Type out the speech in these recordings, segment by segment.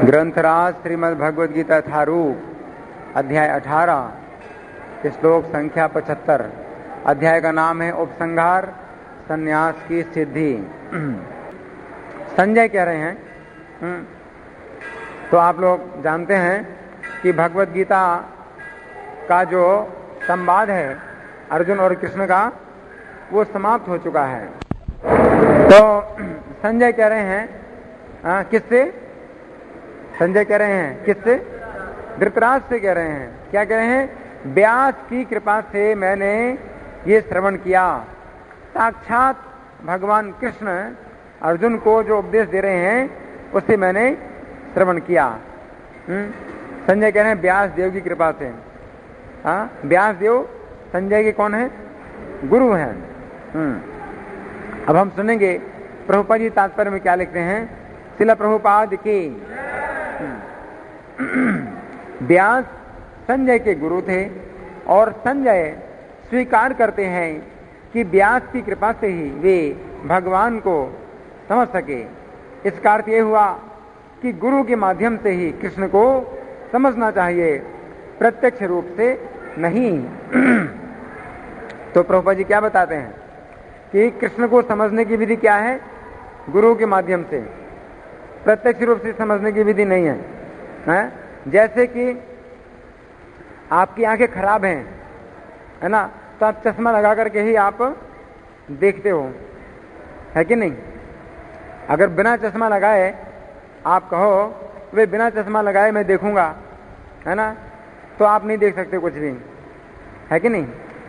ग्रंथराज श्रीमद् भगवद गीता यथारूप अध्याय 18 श्लोक संख्या 75। अध्याय का नाम है उपसंहार संन्यास की सिद्धि। संजय कह रहे हैं तो आप लोग जानते हैं कि भगवद गीता का जो संवाद है अर्जुन और कृष्ण का वो समाप्त हो चुका है। तो संजय कह रहे हैं किससे? संजय कह रहे हैं किससे? धृतराष्ट्र से कह रहे हैं। क्या कह रहे हैं? व्यास की कृपा से मैंने ये श्रवण किया। साक्षात भगवान कृष्ण अर्जुन को जो उपदेश दे रहे हैं उससे मैंने श्रवण किया। संजय कह रहे हैं व्यास देव की कृपा से। व्यास देव संजय के कौन है? गुरु हैं। अब हम सुनेंगे प्रभुपाद जी तात्पर्य में क्या लिखते हैं। शिला प्रभुपाद की व्यास संजय के गुरु थे और संजय स्वीकार करते हैं कि व्यास की कृपा से ही वे भगवान को समझ सके। इसका अर्थ यह हुआ कि गुरु के माध्यम से ही कृष्ण को समझना चाहिए, प्रत्यक्ष रूप से नहीं। तो प्रभुपाद जी क्या बताते हैं कि कृष्ण को समझने की विधि क्या है? गुरु के माध्यम से, प्रत्यक्ष रूप से समझने की विधि नहीं है। जैसे कि आपकी आंखें खराब हैं, है ना, तो आप चश्मा लगा करके ही आप देखते हो, है कि नहीं? अगर बिना चश्मा लगाए आप कहो वे बिना चश्मा लगाए मैं देखूंगा, है ना, तो आप नहीं देख सकते कुछ भी, है कि नहीं?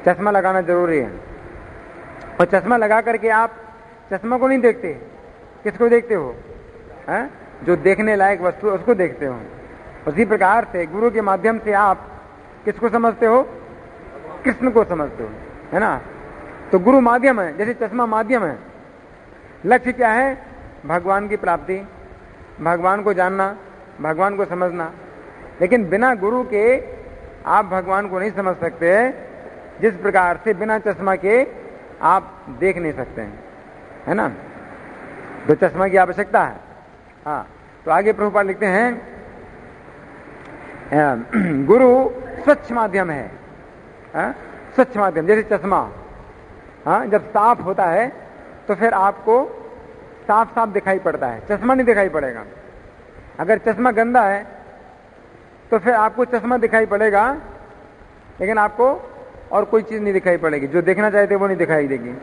चश्मा लगाना जरूरी है। और चश्मा लगा करके आप चश्मा को नहीं देखते, किसको देखते हो? है? जो देखने लायक वस्तु उसको देखते हो। उसी प्रकार से गुरु के माध्यम से आप किसको समझते हो? कृष्ण को समझते हो, है ना। तो गुरु माध्यम है, जैसे चश्मा माध्यम है। लक्ष्य क्या है? भगवान की प्राप्ति, भगवान को जानना, भगवान को समझना। लेकिन बिना गुरु के आप भगवान को नहीं समझ सकते, जिस प्रकार से बिना चश्मा के आप देख नहीं सकते हैं, है ना। तो चश्मा की आवश्यकता है। हाँ, तो आगे प्रभुपाद लिखते हैं गुरु स्वच्छ माध्यम है। स्वच्छ माध्यम जैसे चश्मा, जब साफ होता है तो फिर आपको साफ साफ दिखाई पड़ता है, चश्मा नहीं दिखाई पड़ेगा। अगर चश्मा गंदा है तो फिर आपको चश्मा दिखाई पड़ेगा, लेकिन आपको और कोई चीज नहीं दिखाई पड़ेगी, जो देखना चाहते वो नहीं दिखाई देगी,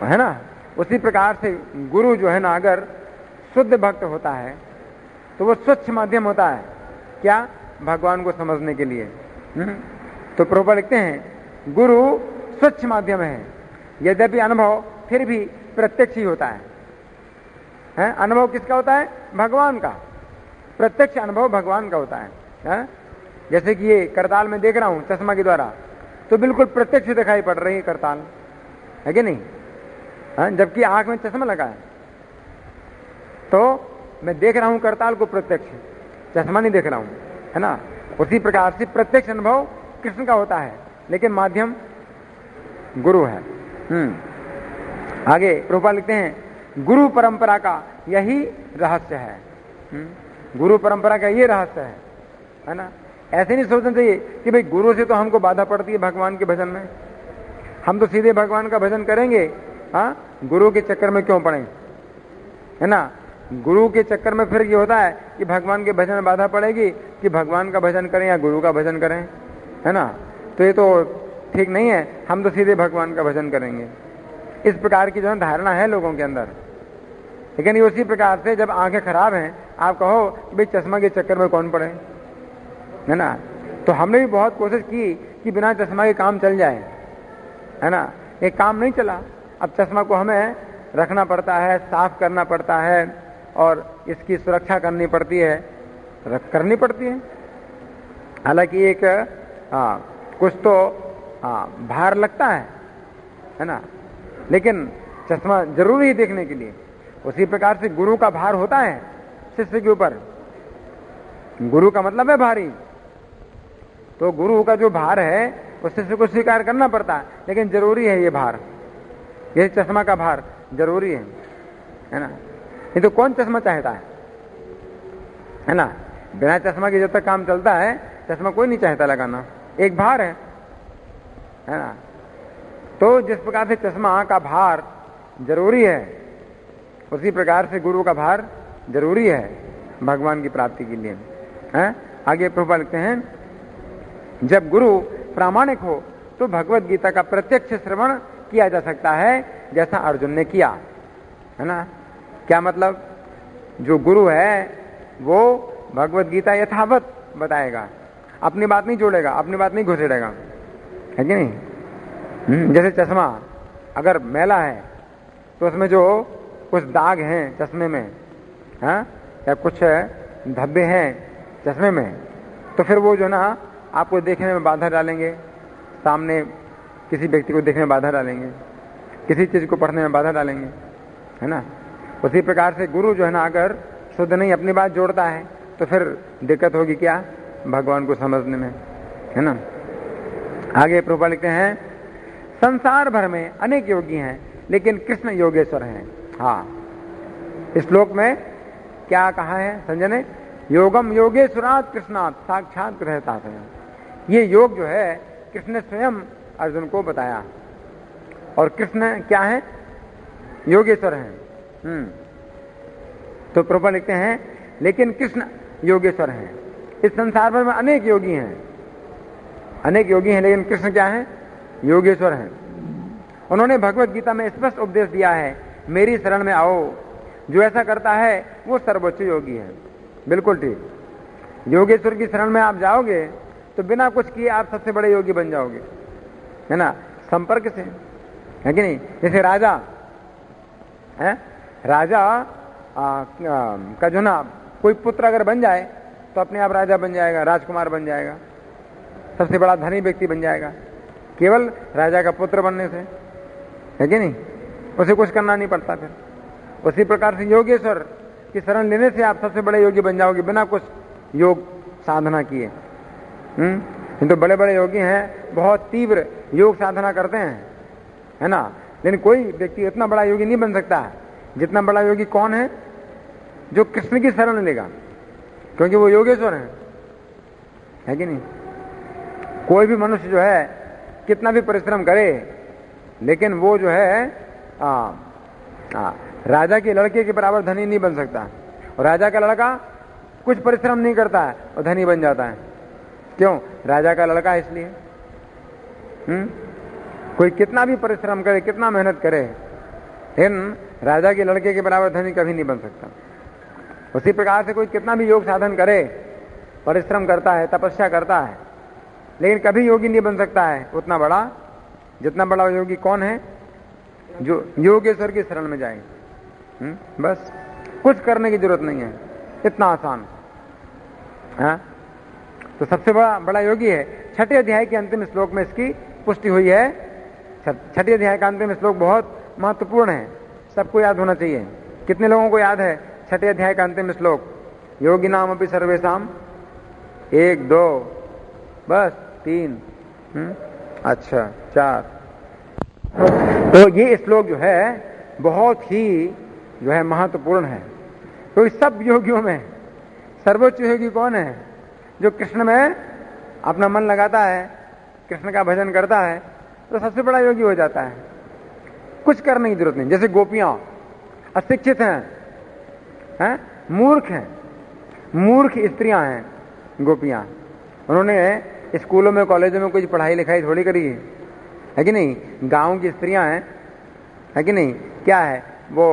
है ना। उसी प्रकार से गुरु जो है ना, अगर शुद्ध भक्त होता है तो वो स्वच्छ माध्यम होता है। क्या? भगवान को समझने के लिए। तो प्रभुपाद लिखते हैं गुरु स्वच्छ माध्यम है, यद्यपि अनुभव फिर भी प्रत्यक्ष ही होता है। अनुभव किसका होता है? भगवान का। प्रत्यक्ष अनुभव भगवान का होता है। जैसे कि ये करताल में देख रहा हूं चश्मा के द्वारा, तो बिल्कुल प्रत्यक्ष दिखाई पड़ रही है करताल, है कि नहीं? जबकि आंख में चश्मा लगा है तो मैं देख रहा हूं करताल को प्रत्यक्ष, चश्मा नहीं देख रहा हूं, है ना। उसी प्रकार से प्रत्यक्ष अनुभव कृष्ण का होता है, लेकिन माध्यम गुरु है। आगे प्रभुपाद लिखते हैं गुरु परंपरा का यही रहस्य है। गुरु परंपरा का ये रहस्य है ना। ऐसे नहीं सोचना चाहिए कि भाई गुरु से तो हमको बाधा पड़ती है भगवान के भजन में, हम तो सीधे भगवान का भजन करेंगे, गुरु के चक्कर में क्यों पड़े, है ना। गुरु के चक्कर में फिर ये होता है कि भगवान के भजन में बाधा पड़ेगी कि भगवान का भजन करें या गुरु का भजन करें, है ना। तो ये तो ठीक नहीं है, हम तो सीधे भगवान का भजन करेंगे। इस प्रकार की जो है धारणा है लोगों के अंदर। लेकिन उसी प्रकार से जब आंखें खराब हैं आप कहो कि भाई चश्मा के चक्कर में कौन पड़े, है ना। तो हमने भी बहुत कोशिश की कि बिना चश्मा के काम चल जाए, है ना। एक काम नहीं चला। अब चश्मा को हमें रखना पड़ता है, साफ करना पड़ता है और इसकी सुरक्षा करनी पड़ती है, करनी पड़ती है। हालांकि एक कुछ तो भार लगता है ना, लेकिन चश्मा जरूरी है देखने के लिए। उसी प्रकार से गुरु का भार होता है शिष्य के ऊपर। गुरु का मतलब है भारी, तो गुरु का जो भार है वो शिष्य को स्वीकार करना पड़ता है, लेकिन जरूरी है ये भार, ये चश्मा का भार जरूरी है ना। नहीं तो कौन चश्मा चाहता है ना। बिना चश्मा के जब तक काम चलता है, चश्मा कोई नहीं चाहता लगाना, एक भार है ना। तो जिस प्रकार से चश्मा का भार जरूरी है, उसी प्रकार से गुरु का भार जरूरी है भगवान की प्राप्ति के लिए, है? आगे प्रभुपाद लिखते हैं, जब गुरु प्रामाणिक हो तो भगवत गीता का प्रत्यक्ष श्रवण किया जा सकता है, जैसा अर्जुन ने किया, है ना। क्या मतलब? जो गुरु है वो भगवत गीता यथावत बताएगा, अपनी बात नहीं जोड़ेगा, अपनी बात नहीं घुसेड़ेगा, है कि नहीं। जैसे चश्मा अगर मैला है तो उसमें जो कुछ दाग हैं चश्मे में, हाँ, या कुछ धब्बे हैं चश्मे में, तो फिर वो जो ना आपको देखने में बाधा डालेंगे, सामने किसी व्यक्ति को देखने में बाधा डालेंगे, किसी चीज को पढ़ने में बाधा डालेंगे, है ना। उसी प्रकार से गुरु जो है ना अगर शुद्ध नहीं अपनी बात जोड़ता है तो फिर दिक्कत होगी क्या? भगवान को समझने में, है ना। आगे प्रभुपाद लिखते हैं, संसार भर में अनेक योगी हैं लेकिन कृष्ण योगेश्वर हैं। हाँ, इस श्लोक में क्या कहा है संजय ने? योगम योगेश्वरात् कृष्णात् साक्षात रहता है। ये योग जो है कृष्ण ने स्वयं अर्जुन को बताया, और कृष्ण क्या है? योगेश्वर हैं। तो प्रभुपाद लिखते हैं, लेकिन कृष्ण योगेश्वर हैं। इस संसार भर में अनेक योगी हैं, अनेक योगी हैं, लेकिन कृष्ण क्या है? योगेश्वर हैं। उन्होंने भगवत गीता में स्पष्ट उपदेश दिया है, मेरी शरण में आओ, जो ऐसा करता है वो सर्वोच्च योगी है। बिल्कुल ठीक, योगेश्वर की शरण में आप जाओगे तो बिना कुछ किए आप सबसे बड़े योगी बन जाओगे, है ना, संपर्क से, है कि नहीं। जैसे राजा है, राजा का जो ना कोई पुत्र अगर बन जाए तो अपने आप राजा बन जाएगा, राजकुमार बन जाएगा, सबसे बड़ा धनी व्यक्ति बन जाएगा, केवल राजा का पुत्र बनने से, है कि नहीं। उसे कुछ करना नहीं पड़ता। फिर उसी प्रकार से योगेश्वर की शरण लेने से आप सबसे बड़े योगी बन जाओगे बिना कुछ योग साधना किए। तो बड़े बड़े योगी हैं, बहुत तीव्र योग साधना करते हैं, है ना, लेकिन कोई व्यक्ति इतना बड़ा योगी नहीं बन सकता है जितना बड़ा योगी कौन है? जो कृष्ण की शरण लेगा, क्योंकि वो योगेश्वर है कि नहीं। कोई भी मनुष्य जो है कितना भी परिश्रम करे, लेकिन वो जो है राजा के लड़के के बराबर धनी नहीं बन सकता। और राजा का लड़का कुछ परिश्रम नहीं करता है और धनी बन जाता है। क्यों? राजा का लड़का इसलिए। कोई कितना भी परिश्रम करे, कितना मेहनत करे, लेकिन राजा के लड़के के बराबर धनी कभी नहीं बन सकता। उसी प्रकार से कोई कितना भी योग साधन करे, परिश्रम करता है, तपस्या करता है, लेकिन कभी योगी नहीं बन सकता है उतना बड़ा जितना बड़ा योगी कौन है? जो योगेश्वर की शरण में जाए। बस कुछ करने की जरूरत नहीं है, इतना आसान है। तो सबसे बड़ा योगी है। छठे अध्याय के अंतिम श्लोक में इसकी पुष्टि हुई है। छठे अध्याय का अंतिम श्लोक बहुत महत्वपूर्ण है, सबको याद होना चाहिए। कितने लोगों को याद है छठे अध्याय का अंतिम श्लोक? योगी नाम अपनी सर्वेशाम, 1 2 बस 3, अच्छा 4। तो ये श्लोक जो है बहुत ही जो है महत्वपूर्ण है। तो इस सब योगियों में सर्वोच्च योगी कौन है? जो कृष्ण में अपना मन लगाता है, कृष्ण का भजन करता है, तो सबसे बड़ा योगी हो जाता है। कुछ करने की जरूरत नहीं। जैसे गोपियां अशिक्षित हैं, मूर्ख हैं, मूर्ख स्त्रियां हैं गोपियां। उन्होंने स्कूलों में कॉलेजों में कुछ पढ़ाई लिखाई थोड़ी करी है कि नहीं। गांव की स्त्रियां हैं, है कि नहीं। क्या है वो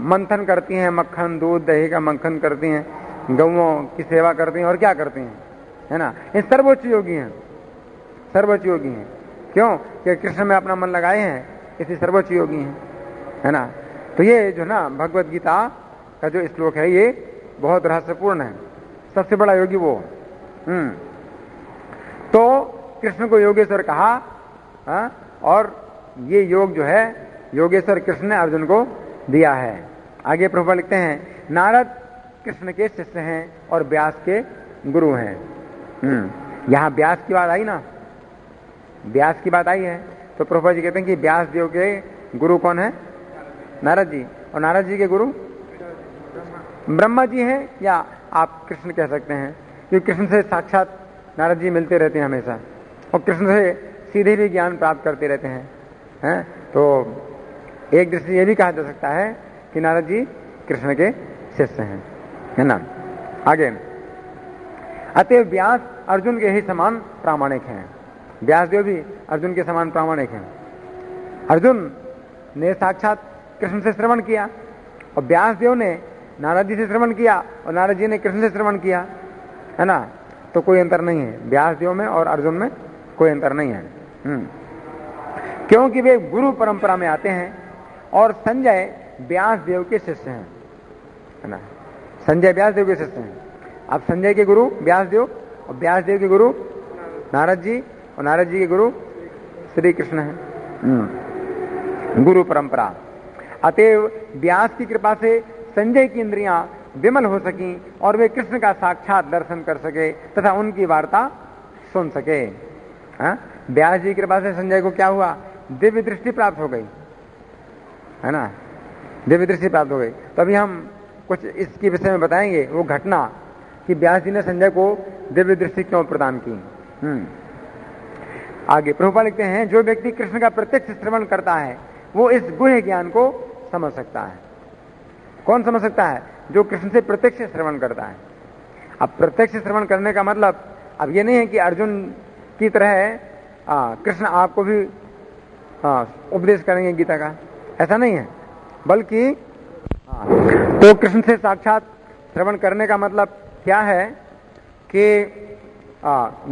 मंथन करती हैं, मक्खन दूध दही का मंथन करती हैं, गौओं की सेवा करती हैं, और क्या करती हैं, है ना। ये सर्वोच्च योगी हैं, सर्वोच्च योगी हैं। क्यों? कि कृष्ण में अपना मन लगाए हैं, इसी सर्वोच्च योगी हैं, है ना। तो ये जो ना भगवत गीता का जो श्लोक है ये बहुत रहस्यपूर्ण है। सबसे बड़ा योगी वो। तो कृष्ण को योगेश्वर कहा, और ये योग जो है योगेश्वर कृष्ण ने अर्जुन को दिया है। आगे प्रभुपाद लिखते हैं, नारद कृष्ण के शिष्य हैं और व्यास के गुरु हैं। यहां व्यास की बात आई ना, व्यास की बात आई है। तो प्रभुपाद जी कहते हैं कि व्यास देव के गुरु कौन है? नारद जी। और नारद जी के गुरु ब्रह्मा जी हैं या आप कृष्ण कह सकते हैं, क्योंकि कृष्ण से साक्षात नारद जी मिलते रहते हैं हमेशा और कृष्ण से सीधे भी ज्ञान प्राप्त करते रहते हैं। तो एक दृष्टि ये भी कहा जा सकता है कि नारद जी कृष्ण के शिष्य हैं, है ना। आगे, अतएव व्यास अर्जुन के ही समान प्रामाणिक हैं। व्यासदेव भी अर्जुन के समान प्रामाणिक हैं। अर्जुन ने साक्षात कृष्ण से श्रवण किया और व्यासदेव ने नारद जी से श्रवण किया और नारद जी ने कृष्ण से श्रवण किया, है ना। तो कोई अंतर नहीं है, व्यासदेव में और अर्जुन में कोई अंतर नहीं है। क्योंकि वे गुरु परंपरा में आते हैं और संजय व्यासदेव के शिष्य हैं, है ना। संजय व्यासदेव के शिष्य हैं। अब संजय के गुरु व्यासदेव और व्यासदेव के गुरु नारद जी और नारद जी के गुरु श्री कृष्ण हैं। गुरु परंपरा। अतएव व्यास की कृपा से संजय की इंद्रियां विमल हो सकी और वे कृष्ण का साक्षात दर्शन कर सके तथा उनकी वार्ता सुन सके। व्यास जी की कृपा से संजय को क्या हुआ? दिव्य दृष्टि प्राप्त हो गई, है ना। दिव्य दृष्टि प्राप्त हो गई। तो अभी हम कुछ इसके विषय में बताएंगे, वो घटना कि व्यास जी ने संजय को दिव्य दृष्टि क्यों प्रदान की। आगे प्रभुपाद लिखते हैं, जो व्यक्ति कृष्ण का प्रत्यक्ष श्रवण करता है वो इस गुह्य ज्ञान को समझ सकता है। कौन समझ सकता है? जो कृष्ण से प्रत्यक्ष श्रवण करता है। अब प्रत्यक्ष श्रवण करने का मतलब अब ये नहीं है कि अर्जुन की तरह कृष्ण आपको भी उपदेश करेंगे गीता का, ऐसा नहीं है। बल्कि तो कृष्ण से साक्षात श्रवण करने का मतलब क्या है कि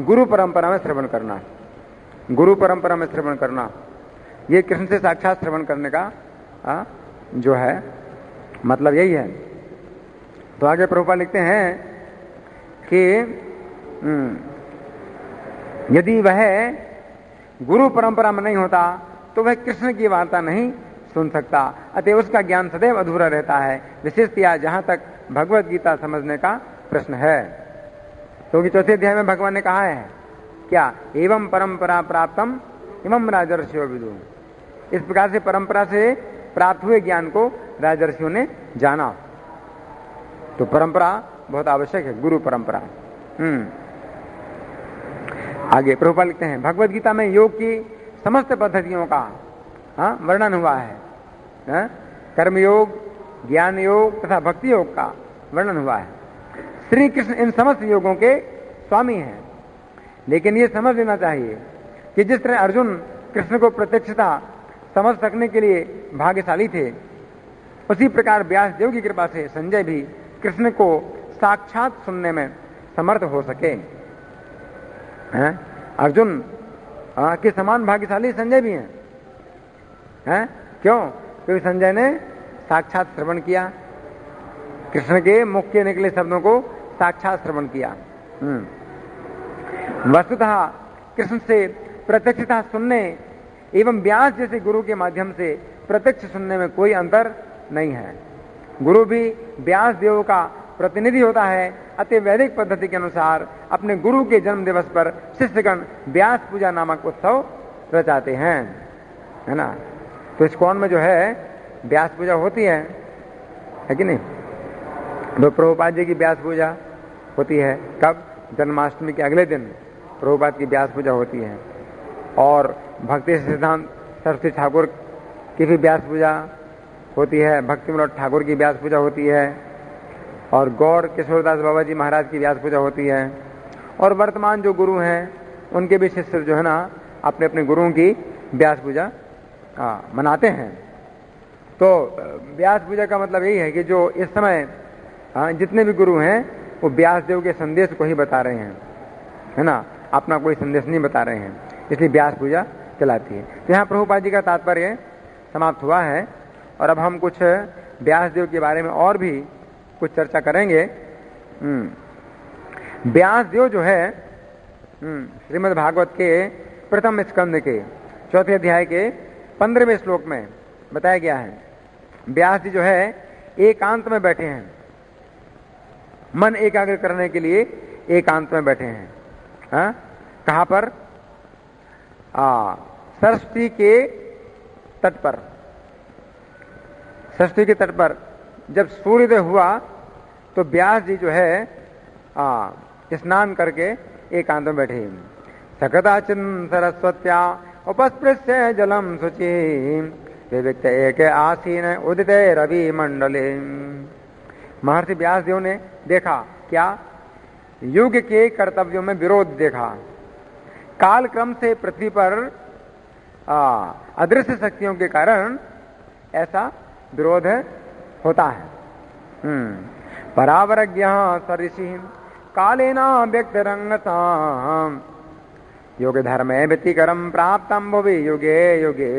गुरु परंपरा में श्रवण करना। गुरु परंपरा में श्रवण करना, ये कृष्ण से साक्षात श्रवण करने का जो है मतलब यही है। तो आगे प्रभुपाद लिखते हैं कि यदि वह गुरु परंपरा में नहीं होता तो वह कृष्ण की वार्ता नहीं सुन सकता, अतः उसका ज्ञान सदैव अधूरा रहता है, विशेषतया जहां तक भगवत गीता समझने का प्रश्न है। क्योंकि चौथे अध्याय में भगवान ने कहा है क्या? एवं परंपरा प्राप्तम इमं राजर्षियो विदु। इस प्रकार से परंपरा से प्राप्त हुए ज्ञान को राजर्षियों ने जाना। तो परंपरा बहुत आवश्यक है, गुरु परंपरा। आगे प्रभुपाद लिखते हैं, भगवत गीता में योग की समस्त पद्धतियों का वर्णन हुआ है। कर्मयोग, ज्ञान योग तथा भक्ति योग का वर्णन हुआ है। श्री कृष्ण इन समस्त योगों के स्वामी हैं। लेकिन ये समझ लेना चाहिए कि जिस तरह अर्जुन कृष्ण को प्रत्यक्षता समझ सकने के लिए भाग्यशाली थे, उसी प्रकार व्यासदेव की कृपा से संजय भी कृष्ण को साक्षात सुनने में समर्थ हो सके। अर्जुन के समान भाग्यशाली संजय भी हैं। क्यों? क्योंकि संजय ने साक्षात श्रवण किया, कृष्ण के मुख के निकले शब्दों को साक्षात श्रवण किया। वस्तुतः कृष्ण से प्रत्यक्षता सुनने एवं व्यास जैसे गुरु के माध्यम से प्रत्यक्ष सुनने में कोई अंतर नहीं है। गुरु भी व्यास देव का प्रतिनिधि होता है। अतः वैदिक पद्धति के अनुसार अपने गुरु के जन्म दिवस पर शिष्यगण व्यास पूजा नामक उत्सव रचाते हैं, है ना। तो इस कौन में जो है व्यास पूजा होती है कि नहीं? तो प्रभुपाद जी की व्यास पूजा होती है कब? जन्माष्टमी के अगले दिन प्रभुपाद की व्यास पूजा होती है। और भक्ति सिद्धांत सरस्वती ठाकुर की भी व्यास पूजा होती है, भक्ति विनोद ठाकुर की व्यास पूजा होती है, और गौर किशोरदास बाबा जी महाराज की व्यास पूजा होती है। और वर्तमान जो गुरु हैं उनके भी शिष्य जो है ना अपने अपने गुरुओं की व्यास पूजा मनाते हैं। तो व्यास पूजा का मतलब यही है कि जो इस समय जितने भी गुरु हैं वो व्यास देव के संदेश को ही बता रहे हैं, है ना, अपना कोई संदेश नहीं बता रहे हैं, इसलिए व्यास पूजा चलाती है। तो यहाँ प्रभुपाद जी का तात्पर्य समाप्त हुआ है और अब हम कुछ व्यास देव के बारे में और भी कुछ चर्चा करेंगे। व्यास देव जो है श्रीमद् भागवत के प्रथम स्कंद के चौथे अध्याय के 15वें श्लोक में बताया गया है। व्यास जी जो है एकांत में बैठे हैं, मन एकाग्र करने के लिए एकांत में बैठे हैं। कहां पर? सरस्वती के तट पर। सरस्वती के तट पर जब सूर्योदय हुआ तो व्यास जी जो है स्नान करके एकांत में बैठे। सकताचिन सरस्वत्या उपस्पृश्य जलम शुचि विविक्त एक आसीन उदित रवि मंडले। महर्षि व्यास देव ने देखा क्या? युग के कर्तव्यों में विरोध देखा। काल क्रम से पृथ्वी पर अदृश्य शक्तियों के कारण ऐसा विरोध होता है। परावरज्ञ सऋषि कालेना व्यक्त रंगताम योग धर्म व्यतिकरम प्राप्तम भुवि युगे युगे।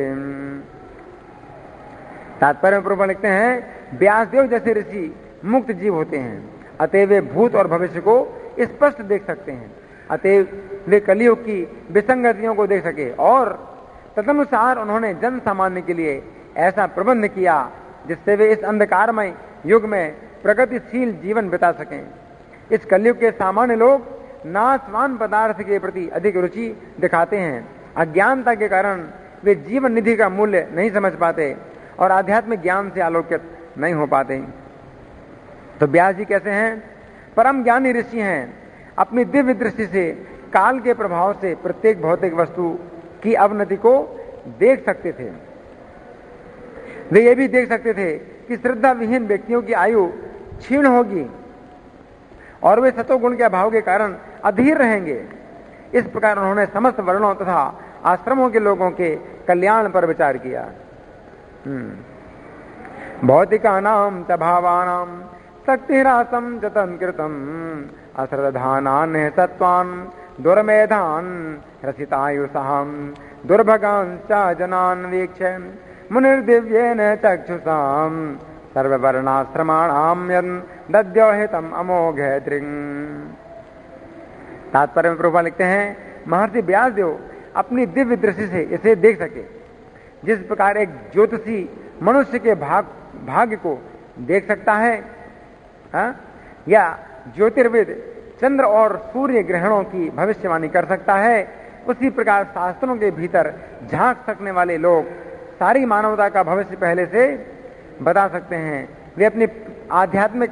तात्पर्य में प्रभु लिखते हैं व्यासदेव जैसे ऋषि मुक्त जीव होते हैं, अतः वे भूत और भविष्य को स्पष्ट देख सकते हैं, अतः वे कलियुग की विसंगतियों को देख सके, और तदनुसार उन्होंने जन सामान्य के लिए ऐसा प्रबंध किया जिससे वे इस अंधकारमय युग में प्रगतिशील जीवन बिता सकें। इस कलयुग के सामान्य लोग नाशवान पदार्थ के प्रति अधिक रुचि दिखाते हैं। अज्ञानता के कारण वे जीवन निधि का मूल्य नहीं समझ पाते और आध्यात्मिक ज्ञान से आलोकित नहीं हो पाते। तो व्यास जी कैसे हैं? परम ज्ञानी ऋषि हैं। अपनी दिव्य दृष्टि से काल के प्रभाव से प्रत्येक भौतिक वस्तु की अवनति को देख सकते थे। वे ये भी देख सकते थे कि श्रद्धा विहीन व्यक्तियों की आयु क्षीण होगी और वे सतोगुण के अभाव के कारण अधीर रहेंगे। इस प्रकार उन्होंने समस्त वर्णों तथा आश्रमों के लोगों के कल्याण पर विचार किया। भौतिकानां च भावानां शक्तिरासं जतन कृतम अश्रद्धानान् सत्वान् दुर्मेधान् रसितायुषां दुर्भगांश्च जनान् वीक्ष्य मुनिर्दिव्येन चक्षुषां सर्ववर्णाश्रमाणां यन् दद्योहितम् अमोघ दृङ्। तात्पर्य में प्रभुपाद लिखते हैं महर्षि व्यासदेव अपनी दिव्य दृष्टि से इसे देख सके। जिस प्रकार एक ज्योतिषी मनुष्य के भाग्य को देख सकता है, या ज्योतिर्विद चंद्र और सूर्य ग्रहणों की भविष्यवाणी कर सकता है, उसी प्रकार शास्त्रों के भीतर झांक सकने वाले लोग सारी मानवता का भविष्य पहले से बता सकते हैं। वे अपनी आध्यात्मिक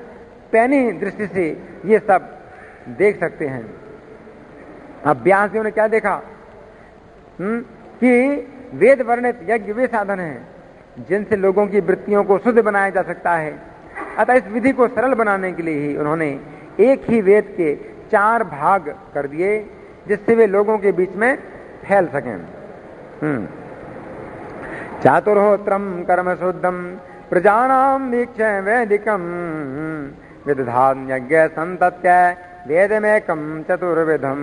पैनी दृष्टि से ये सब देख सकते हैं। अब व्यास जी ने क्या देखा? कि वेद वर्णित यज्ञ वे साधन हैं जिनसे लोगों की वृत्तियों को शुद्ध बनाया जा सकता है। अतः इस विधि को सरल बनाने के लिए ही उन्होंने एक ही वेद के 4 भाग कर दिए, जिससे वे लोगों के बीच में फैल सकें। चातुर्होत्रम कर्म शुद्धम प्रजानाम वीक्ष्य वैदिकम विदधान यज्ञ संतत्य वेदमेकम चतुर्विधम।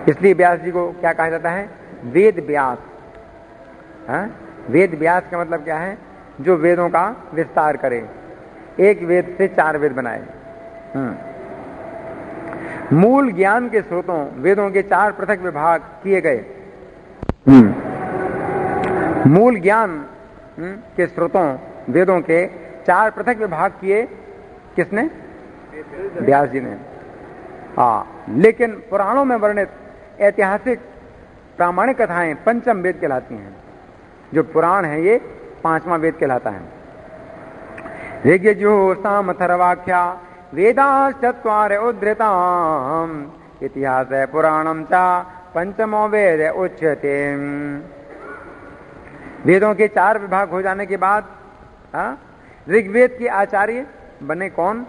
इसलिए व्यास जी को क्या कहा जाता है? वेद व्यास। वेद व्यास का मतलब क्या है? जो वेदों का विस्तार करे, एक वेद से 4 वेद बनाए। मूल ज्ञान के स्रोतों वेदों के 4 पृथक विभाग किए गए। मूल ज्ञान के स्रोतों वेदों के 4 पृथक विभाग किए किसने? व्यास जी ने। लेकिन पुराणों में वर्णित ऐतिहासिक प्रामाणिक कथाएं पंचम वेद कहलाती हैं। जो पुराण है ये 5वां वेद कहलाता है। ऋग्यजुः सामथर्वाख्या वेदाश्चत्वार उद्धृताम् इतिहास पुराणम च पंचमो वेद उच्यते। वेदों के 4 विभाग हो जाने के बाद ऋग्वेद के आचार्य बने कौन?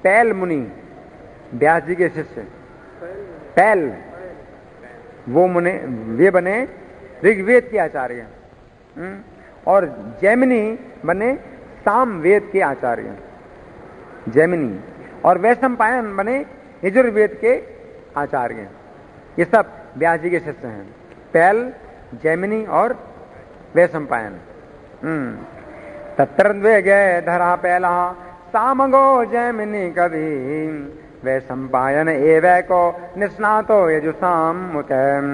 पैल मुनि, व्यास जी के शिष्य पैल, वो मुनि वे बने ऋग्वेद के आचार्य। और जैमिनी बने सामवेद के आचार्य, जैमिनी। और वैशंपायन बने यजुर्वेद के आचार्य। ये सब व्यास जी के शिष्य हैं, पैल, जैमिनी और वैशंपायन। तत्र द्वे धरा पैला सामगो जैमिनी कवि वैशंपायन एवैको निष्णातो यजुषाम मुतैम।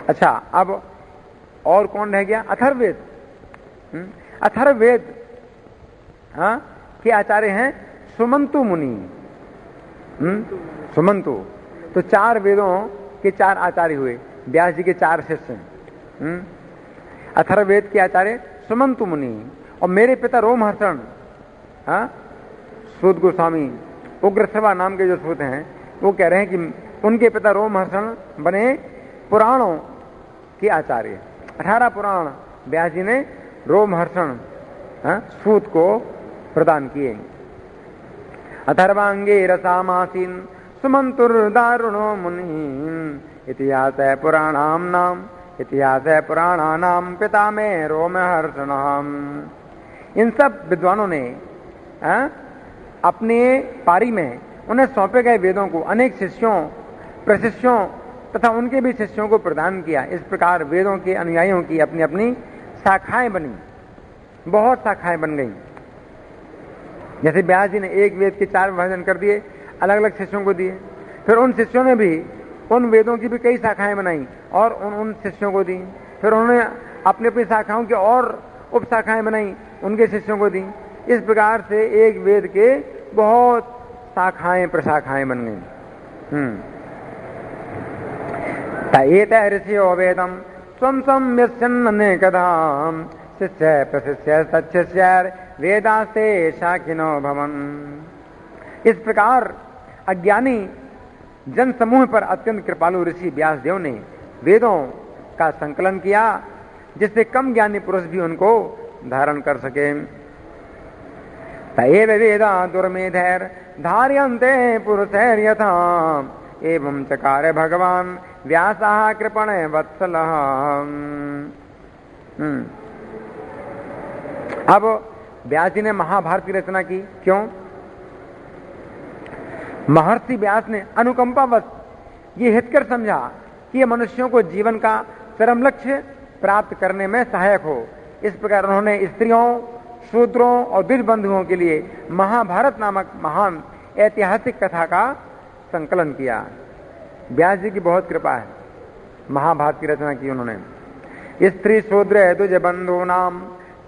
अच्छा, अब और कौन रह गया? अथर्ववेद। अथर्ववेद के आचार्य हैं सुमंतु मुनि। सुमंतु। तो 4 वेदों के 4 आचार्य हुए, व्यास जी के 4 शिष्य। अथर्ववेद के आचार्य सुमंतु मुनि और मेरे पिता रोमहर्षण, सूत गोस्वामी उग्रश्रवा नाम के जो सूत हैं, वो कह रहे हैं कि उनके पिता रोमहर्षण बने पुराणों के आचार्य। 18 पुराण व्यास जी ने रोमहर्षण सूत को प्रदान किए। अथर्वांगे रसामासीन सुमंतुर्दारुणो मुनि इतिहास पुराणानाम पिता में रोमहर्षणम। इन सब विद्वानों ने अपने पारी में उन्हें सौंपे गए वेदों को अनेक शिष्यों, प्रशिष्यों तथा उनके भी शिष्यों को प्रदान किया। इस प्रकार वेदों के अनुयायियों की अपनी अपनी शाखाएं बनी, बहुत शाखाएं बन गई। जैसे व्यास जी ने एक वेद के 4 विभाजन कर दिए, अलग अलग शिष्यों को दिए, फिर उन शिष्यों ने भी उन वेदों की भी कई शाखाएं बनाई और उन शिष्यों को दी। फिर उन्होंने अपनी अपनी शाखाओं की और उप शाखाएं बनाई, उनके शिष्यों को दी। इस प्रकार से एक वेद के बहुत शाखाएं प्रशाखाएं बन गई। तएत ऋषियो वेदम स्वम संयस्यन्ने कदाम शिष्य प्रशिष्य सच्छिष्य वेदास्ते शाखिनो भवन। इस प्रकार अज्ञानी जन समूह पर अत्यंत कृपालु ऋषि व्यासदेव ने वेदों का संकलन किया, जिससे कम ज्ञानी पुरुष भी उनको धारण कर सके। तएव वेदा दुर्मेधैर धार्यन्ते पुरुषैर यथा एवं चकार भगवान व्यासः कृपण वत्सलः। अब व्यास जी ने महाभारत की रचना की। क्यों? महर्षि व्यास ने अनुकंपावश ये हितकर समझा कि ये मनुष्यों को जीवन का चरम लक्ष्य प्राप्त करने में सहायक हो। इस प्रकार उन्होंने स्त्रियों, शूद्रों और द्विज बंधुओं के लिए महाभारत नामक महान ऐतिहासिक कथा का संकलन किया। व्यास जी की बहुत कृपा है, महाभारत की रचना की उन्होंने। स्त्री शूद्र द्विज बंधु नाम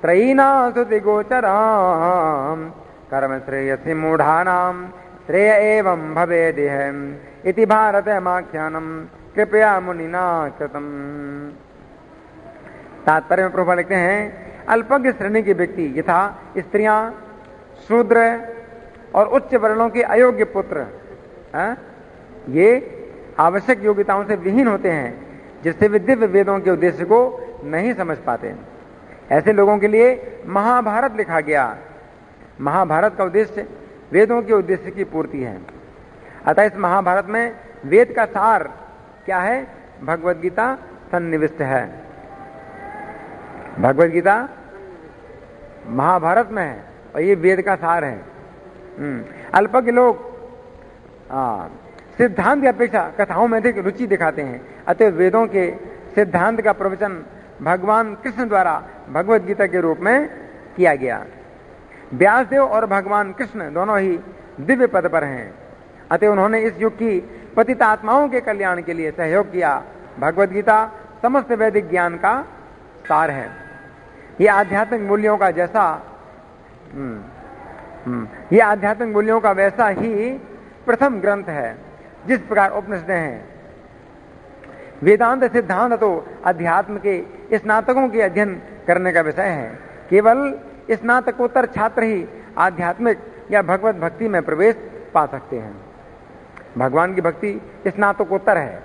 त्रयीना स्तुति गोचराम कर्म श्रेयसी मूढ़ानाम श्रेय एवं भवेदिह इति भारतमाख्यानम कृपया मुनिना कृतम। तात्पर्य में प्रभु लिखते हैं, अल्पज्ञ श्रेणी के व्यक्ति यथा स्त्रियां, शूद्र और उच्च वर्णों के अयोग्य पुत्र ये आवश्यक योग्यताओं से विहीन होते हैं, जिससे वे दिव्य वेदों के उद्देश्य को नहीं समझ पाते। ऐसे लोगों के लिए महाभारत लिखा गया। महाभारत का उद्देश्य वेदों के उद्देश्य की पूर्ति है। अतः इस महाभारत में वेद का सार क्या है? भगवद गीता सन्निविष्ट है। भगवद गीता महाभारत में है और ये वेद का सार है। अल्पज्ञ लोग सिद्धांत की अपेक्षा कथाओं में अधिक रुचि दिखाते हैं। अतः वेदों के सिद्धांत का प्रवचन भगवान कृष्ण द्वारा भगवद गीता के रूप में किया गया। व्यासदेव और भगवान कृष्ण दोनों ही दिव्य पद पर हैं। अतः उन्होंने इस युग की पतित आत्माओं के कल्याण के लिए सहयोग किया। भगवद गीता समस्त वैदिक ज्ञान का सार है। यह आध्यात्मिक मूल्यों का वैसा ही प्रथम ग्रंथ है। जिस प्रकार उपनिषदें हैं, वेदांत सिद्धांत तो अध्यात्म के स्नातकों के अध्ययन करने का विषय है। केवल स्नातकोत्तर छात्र ही आध्यात्मिक या भगवत भक्ति में प्रवेश पा सकते हैं। भगवान की भक्ति स्नातकोत्तर है।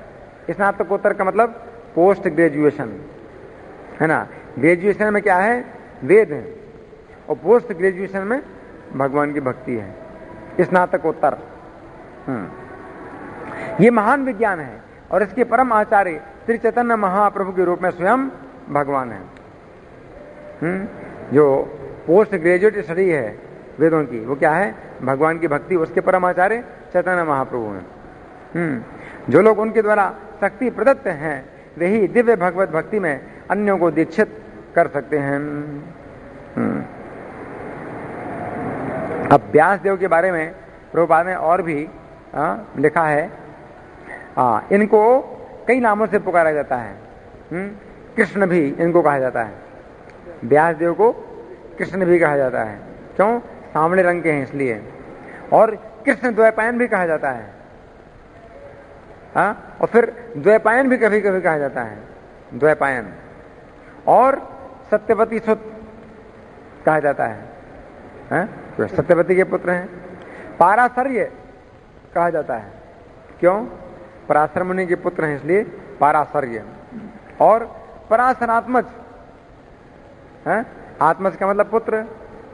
स्नातकोत्तर का मतलब पोस्ट ग्रेजुएशन है ना। ग्रेजुएशन में क्या है? वेद है, और पोस्ट ग्रेजुएशन में भगवान की भक्ति है। स्नातकोत्तर ये महान विज्ञान है और इसके परम आचार्य श्री चैतन्य महाप्रभु के रूप में स्वयं भगवान है। जो पोस्ट ग्रेजुएट स्टडी है वेदों की, वो क्या है? भगवान की भक्ति। उसके परम आचार्य चैतन्य महाप्रभु हैं। जो लोग उनके द्वारा शक्ति प्रदत्त हैं, वे ही दिव्य भगवत भक्ति में अन्यों को दीक्षित कर सकते हैं। अब व्यासदेव के बारे में प्रभुपाद ने और भी लिखा है। इनको कई नामों से पुकारा जाता है। कृष्ण भी इनको कहा जाता है। व्यासदेव को कृष्ण भी कहा जाता है। क्यों? सांवले रंग के हैं इसलिए। और कृष्ण द्वैपायन भी कहा जाता है। और फिर द्वैपायन भी कभी कभी कहा जाता है, द्वैपायन। और सत्यवती सुत कहा जाता है? तो सत्यवती के पुत्र हैं। पाराशर्य कहा जाता है, क्यों? पराशर मुनि के पुत्र हैं इसलिए पाराशर्य। और पराशरात्मज, आत्मज का मतलब पुत्र,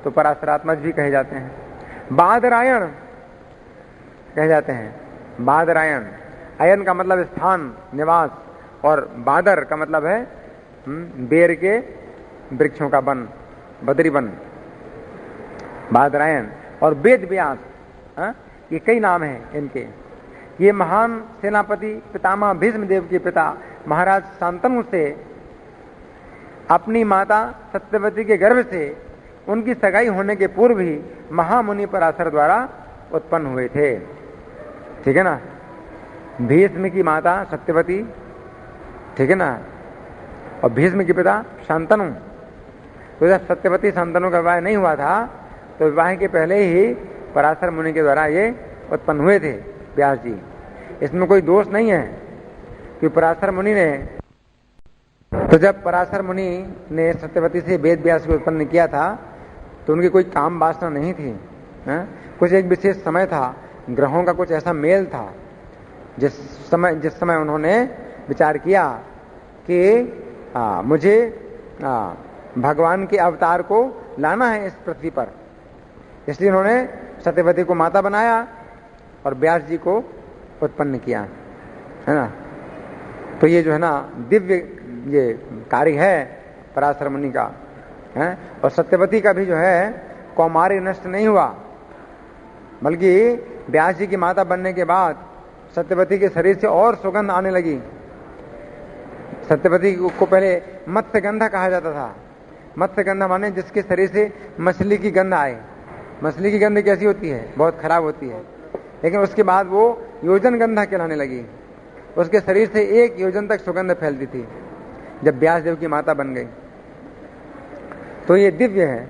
तो पराशरात्मज भी कहे जाते हैं। बादरायण कहे जाते हैं, बादरायण। अयन का मतलब स्थान, निवास, और बादर का मतलब है बेर के वृक्षों का वन, बद्री वन, बादरायण। और वेद व्यास, ये कई नाम हैं इनके। ये महान सेनापति पितामह भीष्मदेव के पिता महाराज शांतनु से अपनी माता सत्यवती के गर्भ से उनकी सगाई होने के पूर्व ही महामुनि पराशर द्वारा उत्पन्न हुए थे। ठीक है ना? भीष्म की माता सत्यवती, ठीक है ना, और भीष्म के पिता शांतनु। तो जब सत्यवती शांतनु का विवाह नहीं हुआ था तो विवाह के पहले ही पराशर मुनि के द्वारा ये उत्पन्न हुए थे व्यास जी। इसमें कोई दोष नहीं है कि पराशर मुनि ने, तो जब पराशर मुनि ने सत्यवती से वेद व्यास को उत्पन्न किया था तो उनकी कोई काम वासना नहीं थी। कुछ एक विशेष समय था, ग्रहों का कुछ ऐसा मेल था जिस समय उन्होंने विचार किया कि मुझे भगवान के अवतार को लाना है इस पृथ्वी पर, इसलिए उन्होंने सत्यवती को माता बनाया और व्यास जी को उत्पन्न किया, है ना। तो ये जो है ना दिव्य ये कार्य है पराशर मुनि का, है। और सत्यवती का भी जो है कौमार्य नष्ट नहीं हुआ, बल्कि व्यास जी की माता बनने के बाद सत्यवती के शरीर से और सुगंध आने लगी। सत्यवती को पहले मत्स्यगंधा कहा जाता था। मत्स्यगंधा माने जिसके शरीर से मछली की गंध आए। मछली की गंध कैसी होती है? बहुत खराब होती है। लेकिन उसके बाद वो योजन गंधा कहलाने लगी। उसके शरीर से 1 योजन तक सुगंध फैलती थी जब व्यास देव की माता बन गई। तो ये दिव्य है,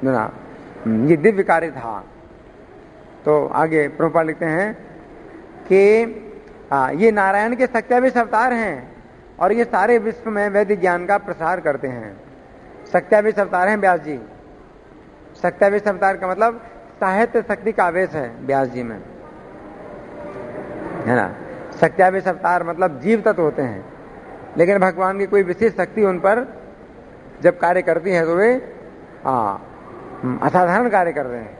ना, ये दिव्य कार्य था। तो आगे प्रभुपाद लिखते हैं कि ये नारायण के सत्यावेश अवतार हैं और ये सारे विश्व में वैदिक ज्ञान का प्रसार करते हैं। सत्यावेश अवतार हैं व्यास जी। सत्यावेश अवतार का मतलब साहित्य शक्ति का आवेश है व्यास जी में, है ना। सत्यावेश अवतार मतलब जीव तत्व होते हैं, लेकिन भगवान की कोई विशेष शक्ति उन पर जब कार्य करती है तो वे असाधारण कार्य कर रहे हैं।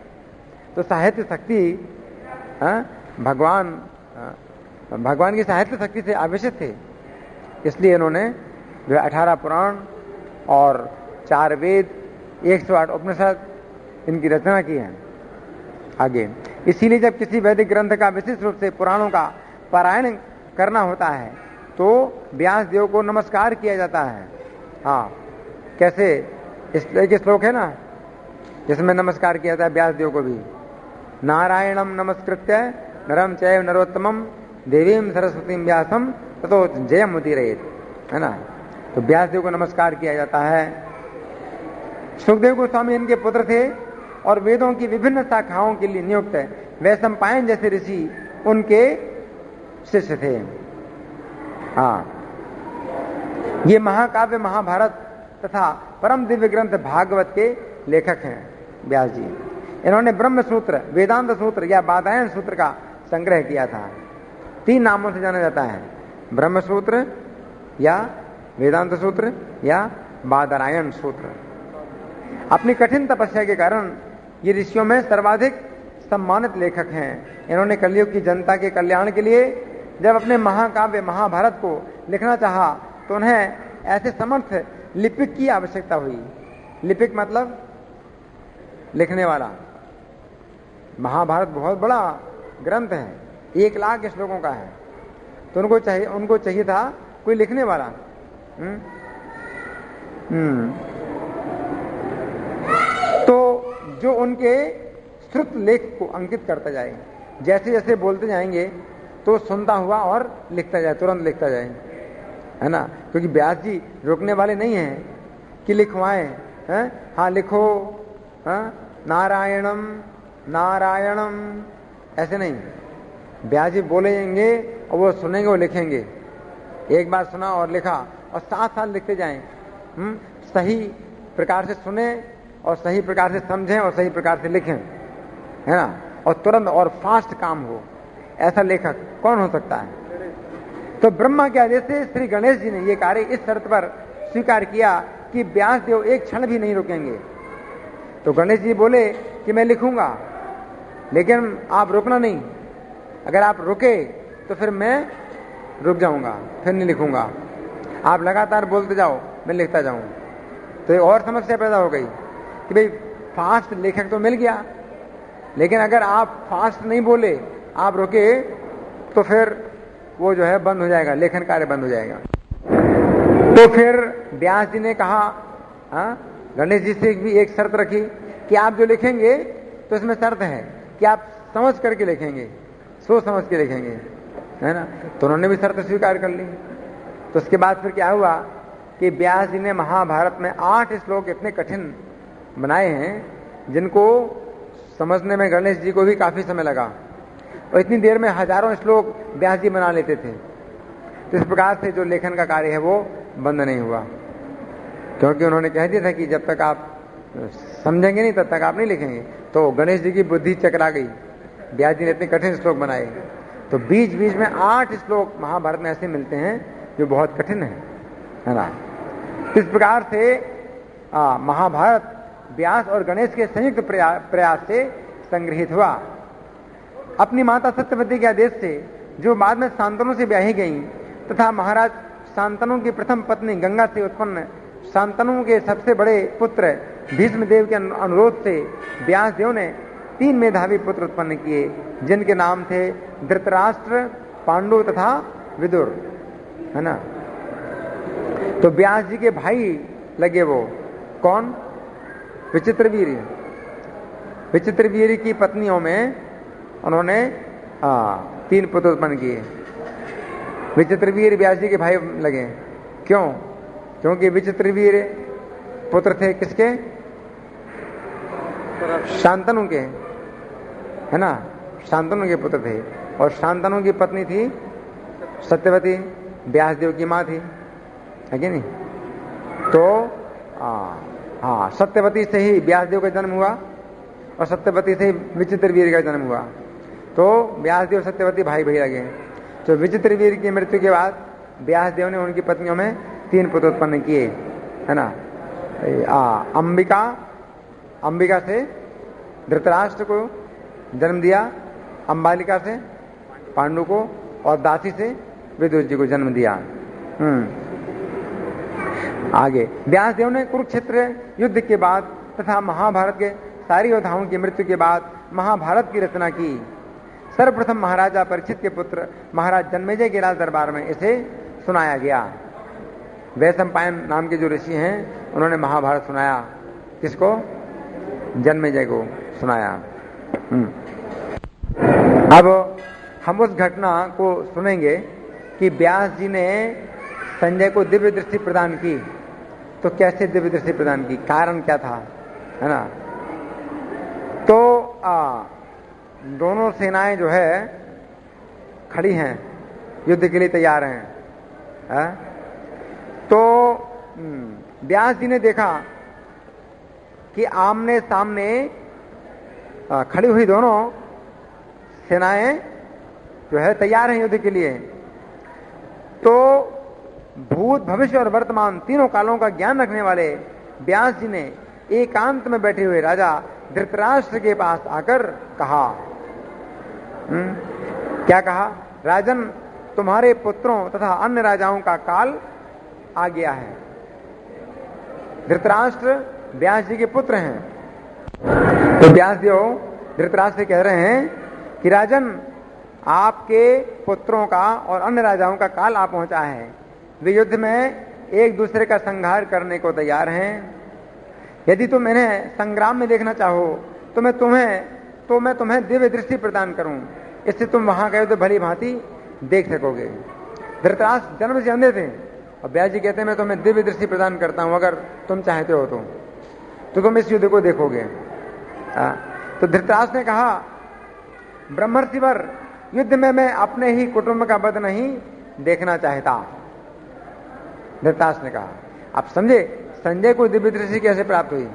तो साहित्य शक्ति भगवान की साहित्य शक्ति से आवेशित थे, इसलिए इन्होंने जो 18 पुराण और 4 वेद, 108 उपनिषद इनकी रचना की है। आगे इसीलिए जब किसी वैदिक ग्रंथ का विशेष रूप से पुराणों का पारायण करना होता है तो व्यास देव को नमस्कार किया जाता है। कैसे? एक श्लोक है ना जिसमें नमस्कार किया जाता है व्यास देव को भी। नारायणम नमस्कृत्य नरम चैव नरोत्तमम देवीम सरस्वतीम व्यासम ततो जयम उदीरयेत, है ना। तो व्यास देव को नमस्कार किया जाता है। सुखदेव गोस्वामी इनके पुत्र थे और वेदों की विभिन्न शाखाओं के लिए नियुक्त है। वैशंपायन जैसे ऋषि उनके शिष्य थे। ये महाकाव्य महाभारत तथा परम दिव्य ग्रंथ भागवत के लेखक हैं व्यास जी। इन्होंने ब्रह्म सूत्र, वेदांत सूत्र या बादरायण सूत्र का संग्रह किया था। 3 नामों से जाना जाता है, ब्रह्म सूत्र या वेदांत सूत्र या बादरायण सूत्र। अपनी कठिन तपस्या के कारण ये ऋषियों में सर्वाधिक सम्मानित लेखक हैं। इन्होंने कलयुग की जनता के कल्याण के लिए जब अपने महाकाव्य महाभारत को लिखना चाहा तो उन्हें ऐसे समर्थ लिपिक की आवश्यकता हुई। लिपिक मतलब लिखने वाला। महाभारत बहुत बड़ा ग्रंथ है, 1 लाख श्लोकों का है, तो उनको चाहिए था कोई लिखने वाला। तो जो उनके श्रुत लेख को अंकित करता जाए, जैसे जैसे बोलते जाएंगे तो सुनता हुआ और लिखता जाए, तुरंत लिखता जाए, है ना। क्योंकि व्यास जी रोकने वाले नहीं हैं कि लिखवाएं, हैं। हाँ लिखो, नारायणम नारायणम, ऐसे नहीं। व्यास जी बोलेंगे और वो सुनेंगे, वो लिखेंगे। एक बार सुना और लिखा और साथ साथ लिखते जाएं। सही प्रकार से सुने और सही प्रकार से समझें और सही प्रकार से लिखें, है ना, और तुरंत और फास्ट काम हो, ऐसा लेखक कौन हो सकता है? तो ब्रह्मा के आदेश से श्री गणेश जी ने यह कार्य इस शर्त पर स्वीकार किया कि व्यास देव एक क्षण भी नहीं रुकेंगे। तो गणेश जी बोले कि मैं लिखूंगा, लेकिन आप रुकना नहीं, अगर आप रुके तो फिर मैं रुक जाऊंगा, फिर नहीं लिखूंगा। आप लगातार बोलते जाओ, मैं लिखता जाऊं। तो एक और समस्या पैदा हो गई कि भाई फास्ट लेखक तो मिल गया, लेकिन अगर आप फास्ट नहीं बोले, आप रुके, तो फिर वो जो है बंद हो जाएगा, लेखन कार्य बंद हो जाएगा। तो फिर व्यास जी ने कहा, गणेश जी से भी एक शर्त रखी कि आप जो लिखेंगे तो इसमें शर्त है कि आप समझ करके लिखेंगे, सोच समझ के लिखेंगे, है ना। तो उन्होंने भी शर्त स्वीकार कर ली। तो उसके बाद फिर क्या हुआ कि व्यास जी ने महाभारत में 8 श्लोक इतने कठिन बनाए हैं जिनको समझने में गणेश जी को भी काफी समय लगा, और इतनी देर में हजारों श्लोक व्यास जी बना लेते थे। तो इस प्रकार से जो लेखन का कार्य है वो बंद नहीं हुआ, क्योंकि उन्होंने कह दिया था कि जब तक आप समझेंगे नहीं तब तक आप नहीं लिखेंगे। तो गणेश जी की बुद्धि चकरा गई, व्यास जी ने इतने कठिन श्लोक बनाए। तो बीच बीच में 8 श्लोक महाभारत में ऐसे मिलते हैं जो बहुत कठिन है ना। इस प्रकार से महाभारत व्यास और गणेश के संयुक्त प्रयास से संग्रहित हुआ। अपनी माता सत्यवती के आदेश से, जो बाद में शांतनु से ब्याही गई, तथा महाराज शांतनु की प्रथम पत्नी गंगा से उत्पन्न शांतनु के सबसे बड़े पुत्र भीष्मदेव के अनुरोध से व्यास देव ने 3 मेधावी पुत्र उत्पन्न किए, जिनके नाम थे धृतराष्ट्र, पांडु तथा विदुर, है ना। तो व्यास जी के भाई लगे वो कौन? विचित्रवीर। विचित्रवीर की पत्नियों में उन्होंने 3 पुत्र उत्पन्न किए। विचित्रवीर व्यास जी के भाई लगे। क्यों? क्योंकि विचित्रवीर पुत्र थे किसके? शांतनु के, है ना, शांतनु के पुत्र थे। और शांतनु की पत्नी थी सत्यवती, व्यासदेव की मां थी, है कि नहीं। तो सत्यवती से ही व्यासदेव का जन्म हुआ और सत्यवती से ही विचित्रवीर का जन्म हुआ। तो व्यासदेव सत्यवती भाई भाई लगे। तो विचित्रवीर की मृत्यु के बाद व्यासदेव ने उनकी पत्नियों में 3 पुत्र उत्पन्न किए, है ना। अंबिका से धृतराष्ट्र को जन्म दिया, अंबालिका से पांडु को, और दासी से विदुर जी को जन्म दिया। आगे व्यासदेव ने कुरुक्षेत्र युद्ध के बाद तथा महाभारत के सारी योद्धाओं की मृत्यु के बाद महाभारत की रचना की। सर्वप्रथम महाराजा परीक्षित के पुत्र महाराज जन्मेजय के राज दरबार में इसे सुनाया गया। वैशंपायन नाम के जो ऋषि हैं उन्होंने महाभारत सुनाया। किसको? जन्मेजय को सुनाया। अब हम उस घटना को सुनेंगे कि व्यास जी ने संजय को दिव्य दृष्टि प्रदान की। तो कैसे दिव्य दृष्टि प्रदान की, कारण क्या था, है ना। तो दोनों सेनाएं जो है खड़ी हैं, युद्ध के लिए तैयार हैं। तो व्यास जी ने देखा कि आमने सामने खड़ी हुई दोनों सेनाएं जो है तैयार हैं युद्ध के लिए। तो भूत, भविष्य और वर्तमान तीनों कालों का ज्ञान रखने वाले व्यास जी ने एकांत में बैठे हुए राजा धृतराष्ट्र के पास आकर कहा, क्या कहा? राजन, तुम्हारे पुत्रों तथा अन्य राजाओं का काल आ गया है। धृतराष्ट्र व्यास जी के पुत्र हैं। तो व्यास जी धृतराष्ट्र से कह रहे हैं कि राजन, आपके पुत्रों का और अन्य राजाओं का काल आ पहुंचा है। वे युद्ध में एक दूसरे का संहार करने को तैयार हैं। यदि तुम इन्हें संग्राम में देखना चाहो तो मैं तुम्हें दिव्य दृष्टि प्रदान करूं, इससे तुम वहां गए तो भली भांति देख सकोगे। धृतराष्ट्र जन्म से अंधे थे और व्यास जी कहते हैं मैं तुम्हें दिव्य दृष्टि प्रदान करता हूं, अगर तुम चाहते हो तो तुम इस युद्ध को देखोगे। तो धृतराष्ट्र ने कहा, ब्रह्मर्षिवर, युद्ध में मैं अपने ही कुटुंब का वध नहीं देखना चाहता। धृतराष्ट्र ने कहा। आप समझे संजय को दिव्य दृष्टि कैसे प्राप्त हुई,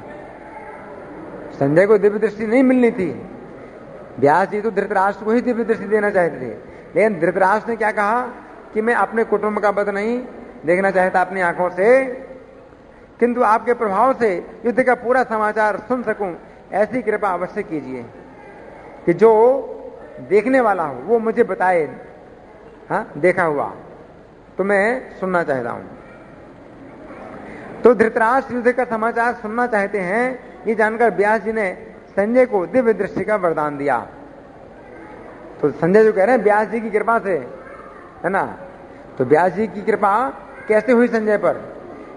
संजय को दिव्य दृष्टि नहीं मिलनी थी। व्यास जी तो धृतराष्ट्र को ही दिव्य दृष्टि देना चाहते थे, लेकिन धृतराष्ट्र ने क्या कहा कि मैं अपने कुटुंब का वध नहीं देखना चाहता अपनी आंखों से, किंतु आपके प्रभाव से युद्ध का पूरा समाचार सुन सकूं, ऐसी कृपा अवश्य कीजिए कि जो देखने वाला हो वो मुझे बताए, हाँ देखा हुआ तो मैं सुनना चाहता हूं। तो धृतराष्ट्र युद्ध का समाचार सुनना चाहते हैं, ये जानकर व्यास जी ने संजय को दिव्य दृष्टि का वरदान दिया। तो संजय जो कह रहे हैं व्यास जी की कृपा से, है ना। तो व्यास जी की कृपा कैसे हुई संजय पर?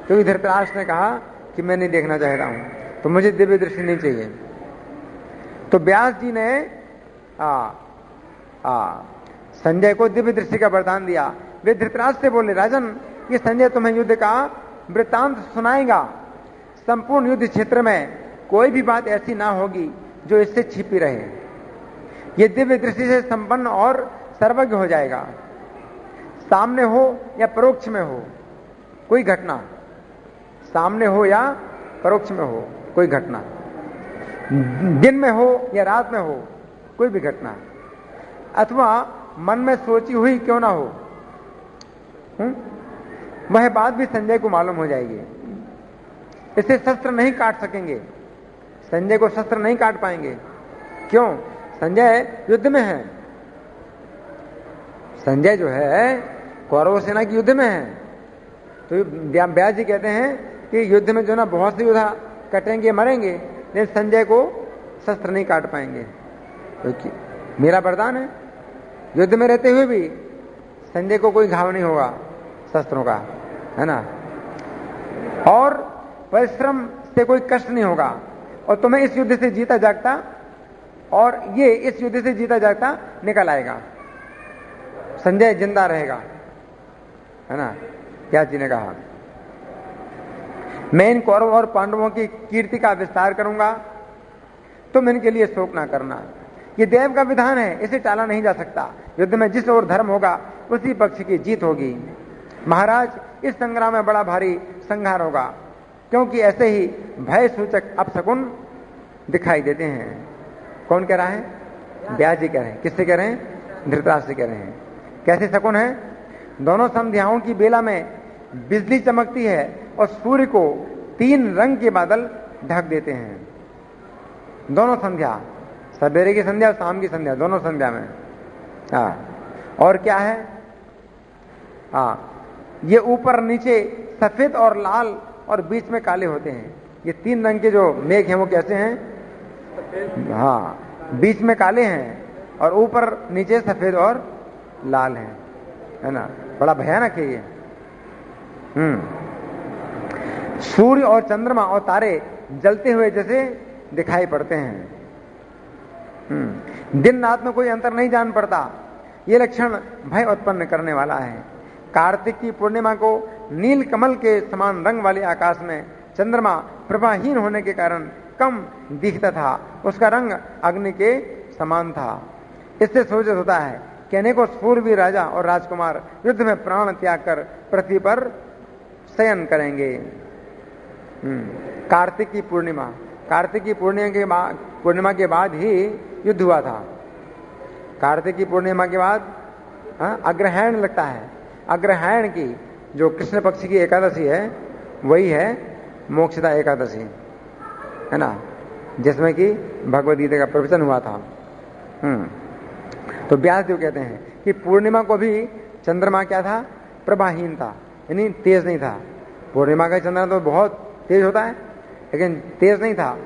क्योंकि धृतराष्ट्र ने कहा कि मैं नहीं देखना चाहता हूं, तो मुझे दिव्य दृष्टि नहीं चाहिए। तो व्यास जी ने संजय को दिव्य दृष्टि का वरदान दिया। वे धृतराष्ट्र से बोले, राजन ये संजय तुम्हें युद्ध का वृत्तांत सुनाएगा। संपूर्ण युद्ध क्षेत्र में कोई भी बात ऐसी ना होगी जो इससे छिपी रहे। ये दिव्य दृष्टि से संपन्न और सर्वज्ञ हो जाएगा। सामने हो या परोक्ष में हो कोई घटना, सामने हो या परोक्ष में हो कोई घटना, दिन में हो या रात में हो कोई भी घटना, अथवा मन में सोची हुई क्यों ना हो, वह बात भी संजय को मालूम हो जाएगी। इसे शस्त्र नहीं काट सकेंगे, संजय को शस्त्र नहीं काट पाएंगे। क्यों? संजय युद्ध में है। संजय जो है कौरव सेना की युद्ध में है। तो व्यास जी कहते हैं कि युद्ध में जो ना बहुत से योद्धा कटेंगे मरेंगे, लेकिन संजय को शस्त्र नहीं काट पाएंगे, क्योंकि मेरा वरदान है। युद्ध में रहते हुए भी संजय को कोई घाव नहीं होगा शस्त्रों का, है ना। और परिश्रम से कोई कष्ट नहीं होगा, और तुम्हें इस युद्ध से जीता जागता, और ये इस युद्ध से जीता जागता निकल आएगा। संजय जिंदा रहेगा, है ना। व्यास जी ने कहा, मैं इन कौरव और पांडवों की कीर्ति का विस्तार करूंगा, तुम इनके लिए शोक ना करना। ये देव का विधान है, इसे टाला नहीं जा सकता। युद्ध में जिस ओर धर्म होगा उसी पक्ष की जीत होगी। महाराज, इस संग्राम में बड़ा भारी संहार होगा, क्योंकि ऐसे ही भय सूचक अपशकुन दिखाई देते हैं। कौन कह रहा है? व्यास जी कह रहे हैं। किससे कह रहे हैं? धृतराष्ट्र से कह रहे हैं। कैसे शकुन है? दोनों संध्याओं की बेला में बिजली चमकती है और सूर्य को 3 रंग के बादल ढक देते हैं। दोनों संध्या, सवेरे की संध्या, शाम की संध्या, दोनों संध्या में। और क्या है? ये ऊपर नीचे सफेद और लाल और बीच में काले होते हैं। ये 3 रंग के जो मेघ हैं वो कैसे हैं? बीच में काले हैं और ऊपर नीचे सफेद और लाल हैं, है ना। बड़ा भयानक है ये। सूर्य और चंद्रमा और तारे जलते हुए जैसे दिखाई पड़ते हैं। दिन रात में कोई अंतर नहीं जान पड़ता। ये लक्षण भय उत्पन्न करने वाला है। कार्तिक की पूर्णिमा को नील कमल के समान रंग वाले आकाश में चंद्रमा प्रभाहीन होने के कारण कम दिखता था, उसका रंग अग्नि के समान था। इससे सूचित होता है कहने को सूरवीर राजा और राजकुमार युद्ध में प्राण त्याग कर पृथ्वी पर शयन करेंगे। कार्तिक की पूर्णिमा, कार्तिक की पूर्णिमा के बाद ही युद्ध हुआ था। कार्तिक की पूर्णिमा के बाद अग्रहायण लगता है। अग्रहायण की जो कृष्ण पक्ष की एकादशी है वही है मोक्षदा एकादशी, है ना, जिसमें कि भगवद गीता का प्रवचन हुआ था। तो व्यास देव कहते हैं कि पूर्णिमा को भी चंद्रमा क्या था? प्रभाहीन था, यानी तेज नहीं था। पूर्णिमा का चंद्रमा तो बहुत तेज होता है, लेकिन तेज नहीं था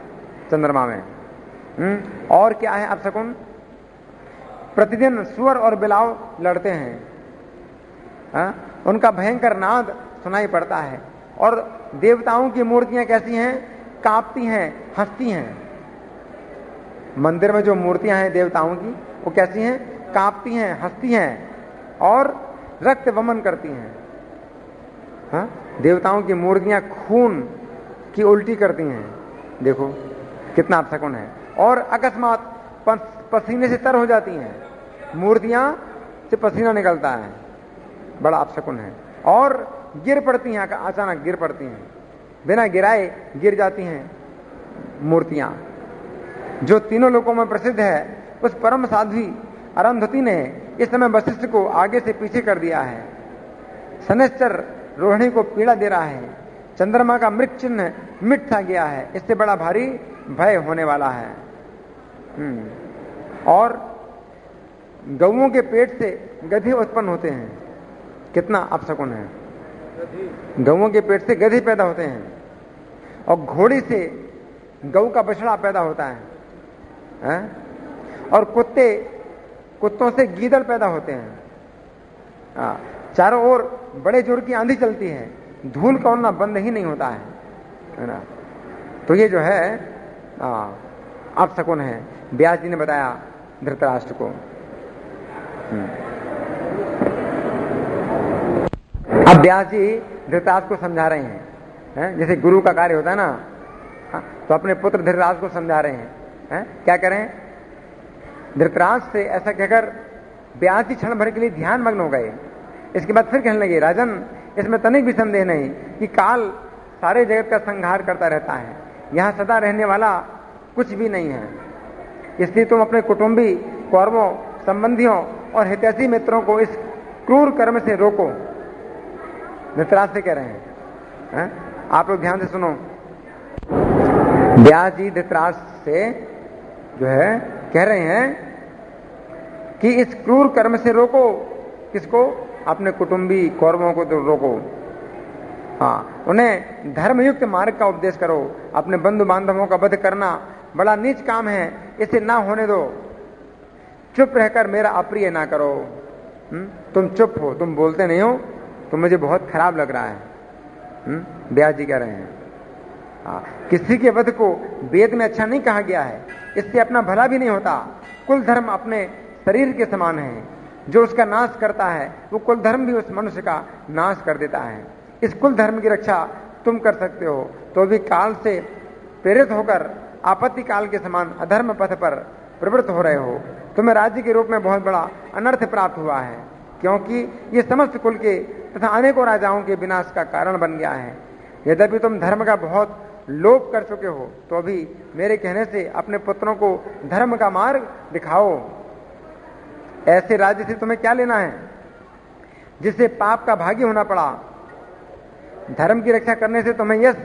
चंद्रमा में। और क्या है अपशकुन? प्रतिदिन सुअर और बिलाव लड़ते हैं, उनका भयंकर नाद सुनाई पड़ता है। और देवताओं की मूर्तियां कैसी हैं? कांपती हैं, हंसती हैं। मंदिर में जो मूर्तियां हैं देवताओं की वो कैसी हैं? कांपती हैं, हंसती हैं और रक्त वमन करती हैं। देवताओं की मूर्तियां खून की उल्टी करती हैं। देखो कितना अपशकुन है। और अकस्मात पसीने से तर हो जाती हैं, मूर्तियां से पसीना निकलता है, बड़ा अपशकुन है। और गिर पड़ती हैं, अचानक गिर पड़ती हैं, बिना गिराए गिर जाती हैं मूर्तियां, जो तीनों लोकों में प्रसिद्ध है, उस परम साध्वी अरुंधति ने इस समय वशिष्ठ को आगे से पीछे कर दिया है। शनैश्चर रोहिणी को पीड़ा दे रहा है। चंद्रमा का मृग चिन्ह मिट सा गया है। इससे बड़ा भारी भय होने वाला है। और गौओं के पेट से गधे उत्पन्न होते हैं। कितना अपशकुन है। गौओं के पेट से गधे पैदा होते हैं और घोड़ी से गऊ का बछड़ा पैदा होता है, और कुत्तों से गीदड़ पैदा होते हैं। चारों ओर बड़े जोर की आंधी चलती है, धूल का उड़ना बंद ही नहीं होता है ना। तो ये जो है अपशकुन है। व्यास जी ने बताया धृतराष्ट्र को। अब व्यास जी धृतराष्ट्र को समझा रहे हैं, जैसे गुरु का कार्य होता है ना, तो अपने पुत्र धृतराष्ट्र को समझा रहे हैं। क्या करें? धृतराष्ट्र से ऐसा कहकर व्यास जी क्षण भर के लिए ध्यान मग्न हो गए। इसके बाद फिर कहने लगे, राजन, इसमें तनिक भी संदेह नहीं कि काल सारे जगत का संहार करता रहता है। यहां सदा रहने वाला कुछ भी नहीं है। इसलिए तुम अपने कुटुंबी, कौरवों, संबंधियों और हितैषी मित्रों को इस क्रूर कर्म से रोको। धृतराष्ट्र से कह रहे हैं, आप लोग ध्यान से सुनो। व्यास जी धृतराष्ट्र से जो है कह रहे हैं कि इस क्रूर कर्म से रोको। किसको? अपने कुटुंबी कौरवों को तो रोको। उन्हें धर्मयुक्त मार्ग का उपदेश करो। अपने बंधु बांधवों का वध करना बड़ा नीच काम है, इसे ना होने दो। चुप रहकर मेरा अप्रिय ना करो। तुम चुप हो, तुम बोलते नहीं हो, तो मुझे बहुत खराब लग रहा है। व्यास जी कह रहे हैं, किसी के वध को वेद में अच्छा नहीं कहा गया है। इससे अपना भला भी नहीं होता। कुल धर्म अपने शरीर के समान है। जो उसका नाश करता है वो कुल धर्म भी उस मनुष्य का नाश कर देता है। इस कुल धर्म की रक्षा तुम कर सकते हो, तो भी काल से प्रेरित होकर आपत्ति काल के समान अधर्म पथ पर प्रवृत्त हो रहे हो। तुम्हें राज्य के रूप में बहुत बड़ा अनर्थ प्राप्त हुआ है, क्योंकि ये समस्त कुल के तथा अनेकों राजाओं के विनाश का कारण बन गया है। यद्यपि तुम धर्म का बहुत लोभ कर चुके हो, तो भी मेरे कहने से अपने पुत्रों को धर्म का मार्ग दिखाओ। ऐसे राज्य से तुम्हें क्या लेना है जिससे पाप का भागी होना पड़ा? धर्म की रक्षा करने से तुम्हें यश,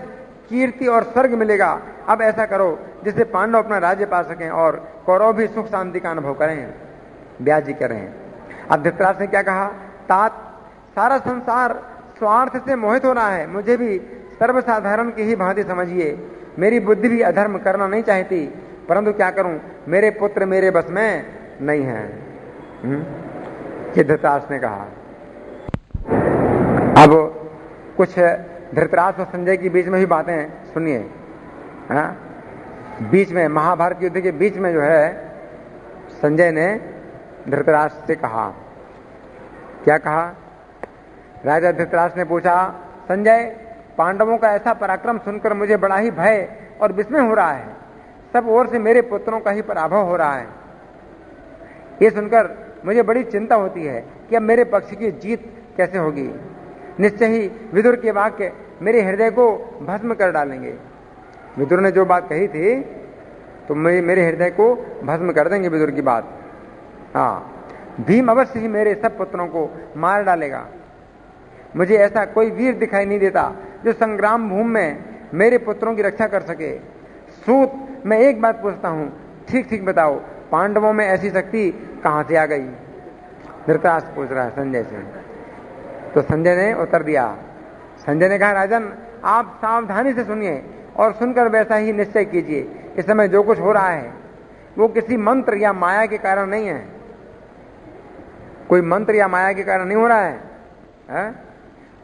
कीर्ति और स्वर्ग मिलेगा। अब ऐसा करो जिससे पांडव अपना राज्य पा सकें और कौरव भी सुख शांति का अनुभव करें। व्यास जी कह रहे हैं। अब धृतराष्ट्र ने क्या कहा? तात, सारा संसार स्वार्थ से मोहित हो रहा है। मुझे भी सर्वसाधारण की ही भांति समझिए। मेरी बुद्धि भी अधर्म करना नहीं चाहती, परंतु क्या करूं, मेरे पुत्र मेरे बस में नहीं है। ये धृतराष्ट्र ने कहा। अब कुछ धृतराष्ट्र और संजय के बीच में भी बातें सुनिए। बीच में महाभारत युद्ध के बीच में जो है संजय ने धृतराष्ट्र से कहा, क्या कहा? राजा धृतराष्ट्र ने पूछा, संजय, पांडवों का ऐसा पराक्रम सुनकर मुझे बड़ा ही भय और विस्मय हो रहा है। सब ओर से मेरे पुत्रों का ही पराभव हो रहा है। ये सुनकर मुझे बड़ी चिंता होती है कि अब मेरे पक्ष की जीत कैसे होगी। निश्चय ही विदुर के वाक्य मेरे हृदय को भस्म कर डालेंगे। विदुर ने जो बात कही थी, तो मेरे हृदय को भस्म कर देंगे विदुर की बात। भीम अवश्य ही मेरे सब पुत्रों को मार डालेगा। मुझे ऐसा कोई वीर दिखाई नहीं देता जो संग्राम भूमि में मेरे पुत्रों की रक्षा कर सके। सूत, मैं एक बात पूछता हूं, ठीक ठीक बताओ, पांडवों में ऐसी शक्ति कहां से आ गई? धृतराष्ट्र पूछ रहा है संजय से। तो संजय ने उत्तर दिया। संजय ने कहा, राजन, आप सावधानी से सुनिए और सुनकर वैसा ही निश्चय कीजिए। इस समय जो कुछ हो रहा है वो किसी मंत्र या माया के कारण नहीं है। कोई मंत्र या माया के कारण नहीं हो रहा है?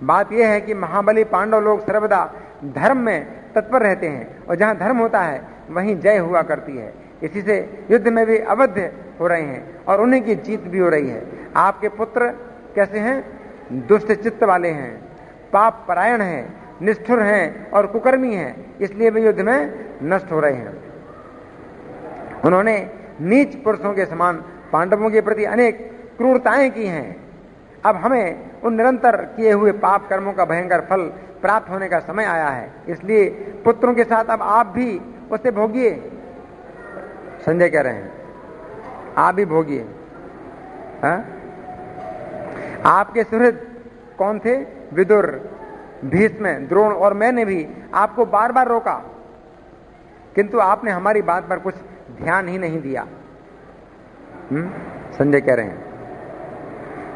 बात यह है कि महाबली पांडव लोग सर्वदा धर्म में तत्पर रहते हैं, और जहां धर्म होता है वहीं जय हुआ करती है। इसी से युद्ध में भी अवध हो रहे हैं और उन्हीं की जीत भी हो रही है। आपके पुत्र कैसे हैं? दुष्ट चित्त वाले हैं, पाप परायण हैं, निष्ठुर हैं और कुकर्मी हैं, इसलिए वे युद्ध में नष्ट हो रहे हैं। उन्होंने नीच पुरुषों के समान पांडवों के प्रति अनेक क्रूरताएं की हैं। अब हमें उन निरंतर किए हुए पाप कर्मों का भयंकर फल प्राप्त होने का समय आया है। इसलिए पुत्रों के साथ अब आप भी उसे भोगिए। संजय कह रहे हैं आप भी भोगिए। आपके सुहृद कौन थे? विदुर, भीष्म, द्रोण और मैंने भी आपको बार बार रोका, किंतु आपने हमारी बात पर कुछ ध्यान ही नहीं दिया। संजय कह रहे हैं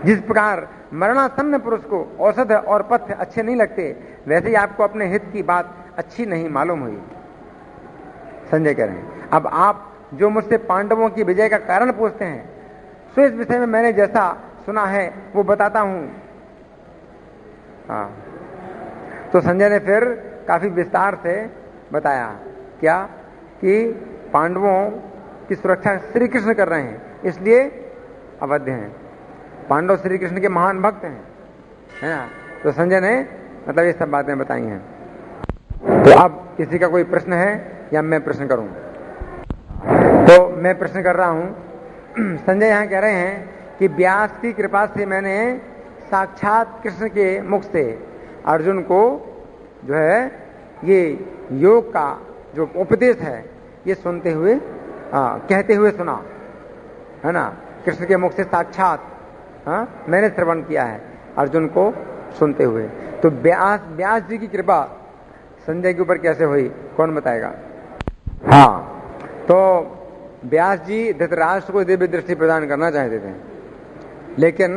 जिस प्रकार मरणासन्न पुरुष को औषध और पथ्य अच्छे नहीं लगते, वैसे ही आपको अपने हित की बात अच्छी नहीं मालूम हुई। संजय कह रहे हैं अब आप जो मुझसे पांडवों की विजय का कारण पूछते हैं, सो इस विषय में मैंने जैसा सुना है वो बताता हूं। तो संजय ने फिर काफी विस्तार से बताया क्या कि पांडवों की सुरक्षा श्री कृष्ण कर रहे हैं, इसलिए अवध्य हैं। पांडव श्री कृष्ण के महान भक्त हैं, है ना। तो संजय ने मतलब ये सब बातें बताई हैं। तो अब किसी का कोई प्रश्न है या मैं प्रश्न करूं? तो मैं प्रश्न कर रहा हूं। संजय यहां कह रहे हैं कि व्यास की कृपा से मैंने साक्षात कृष्ण के मुख से अर्जुन को जो है ये योग का जो उपदेश है ये सुनते हुए कहते हुए सुना, है ना। कृष्ण के मुख से साक्षात मैंने श्रवण किया है अर्जुन को सुनते हुए। तो व्यास जी की कृपा संजय के ऊपर कैसे हुई, कौन बताएगा? तो व्यास जी धृतराष्ट्र को दिव्य दृष्टि प्रदान करना चाहते थे, लेकिन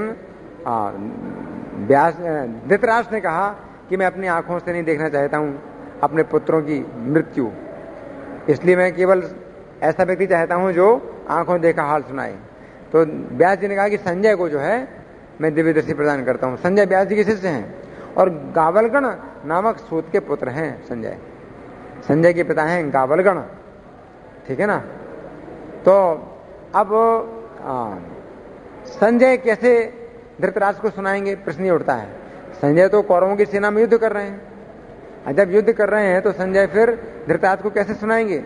धृतराष्ट्र ने कहा कि मैं अपनी आंखों से नहीं देखना चाहता हूं अपने पुत्रों की मृत्यु, इसलिए मैं केवल ऐसा व्यक्ति चाहता हूं जो आंखों देखा हाल सुनाए। तो व्यास जी ने कहा कि संजय को जो है मैं दिव्य दृष्टि प्रदान करता हूं। संजय व्यास जी के शिष्य हैं और गावलगण नामक सूत के पुत्र हैं। संजय के पिता हैं गावलगण, ठीक है ना। तो अब संजय कैसे धृतराष्ट्र को सुनाएंगे, प्रश्न ये उठता है। संजय तो कौरवों की सेना में युद्ध कर रहे हैं, जब युद्ध कर रहे हैं तो संजय फिर धृतराष्ट्र को कैसे सुनाएंगे?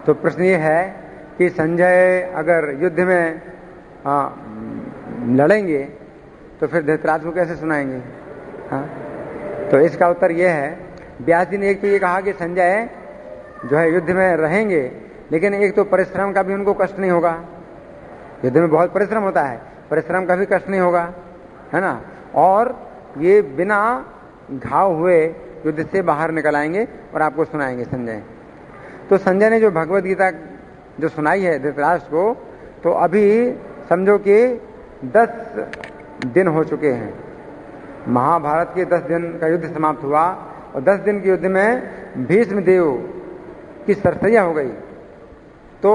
तो प्रश्न ये है कि संजय अगर युद्ध में लड़ेंगे तो फिर धृतराष्ट्र को कैसे सुनाएंगे? तो इसका उत्तर यह है, व्यास जी ने एक तो ये कहा कि संजय जो है युद्ध में रहेंगे, लेकिन एक तो परिश्रम का भी उनको कष्ट नहीं होगा, युद्ध में बहुत परिश्रम होता है, परिश्रम का भी कष्ट नहीं होगा, है ना। और ये बिना घाव हुए युद्ध से बाहर निकल आएंगे और आपको सुनाएंगे संजय। तो संजय ने जो भगवत गीता जो सुनाई है धृतराष्ट्र को, तो अभी समझो कि 10 दिन हो चुके हैं। महाभारत के 10 दिन का युद्ध समाप्त हुआ और 10 दिन के युद्ध में भीष्म देव की सरसैया हो गई, तो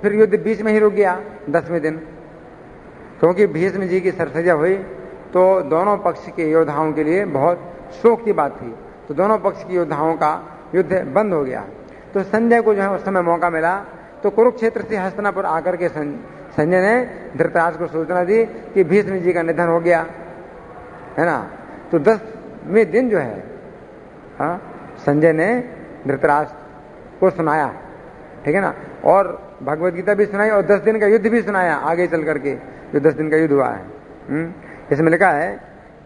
फिर युद्ध बीच में ही रुक गया 10वें दिन, क्योंकि भीष्म जी की सरसैया हुई तो दोनों पक्ष के योद्धाओं के लिए बहुत शोक की बात थी। तो दोनों पक्ष के योद्धाओं का युद्ध बंद हो गया। तो संजय को जो है उस समय मौका मिला, तो कुरुक्षेत्र से हस्तिनापुर आकर के संजय ने धृतराष्ट्र को सूचना दी कि भीष्म जी का निधन हो गया, है ना। तो 10वें दिन जो है संजय ने धृतराष्ट्र को सुनाया, ठीक है ना, और भगवत गीता भी सुनाई और 10 दिन का युद्ध भी सुनाया आगे चल करके, जो 10 दिन का युद्ध हुआ है। इसमें लिखा है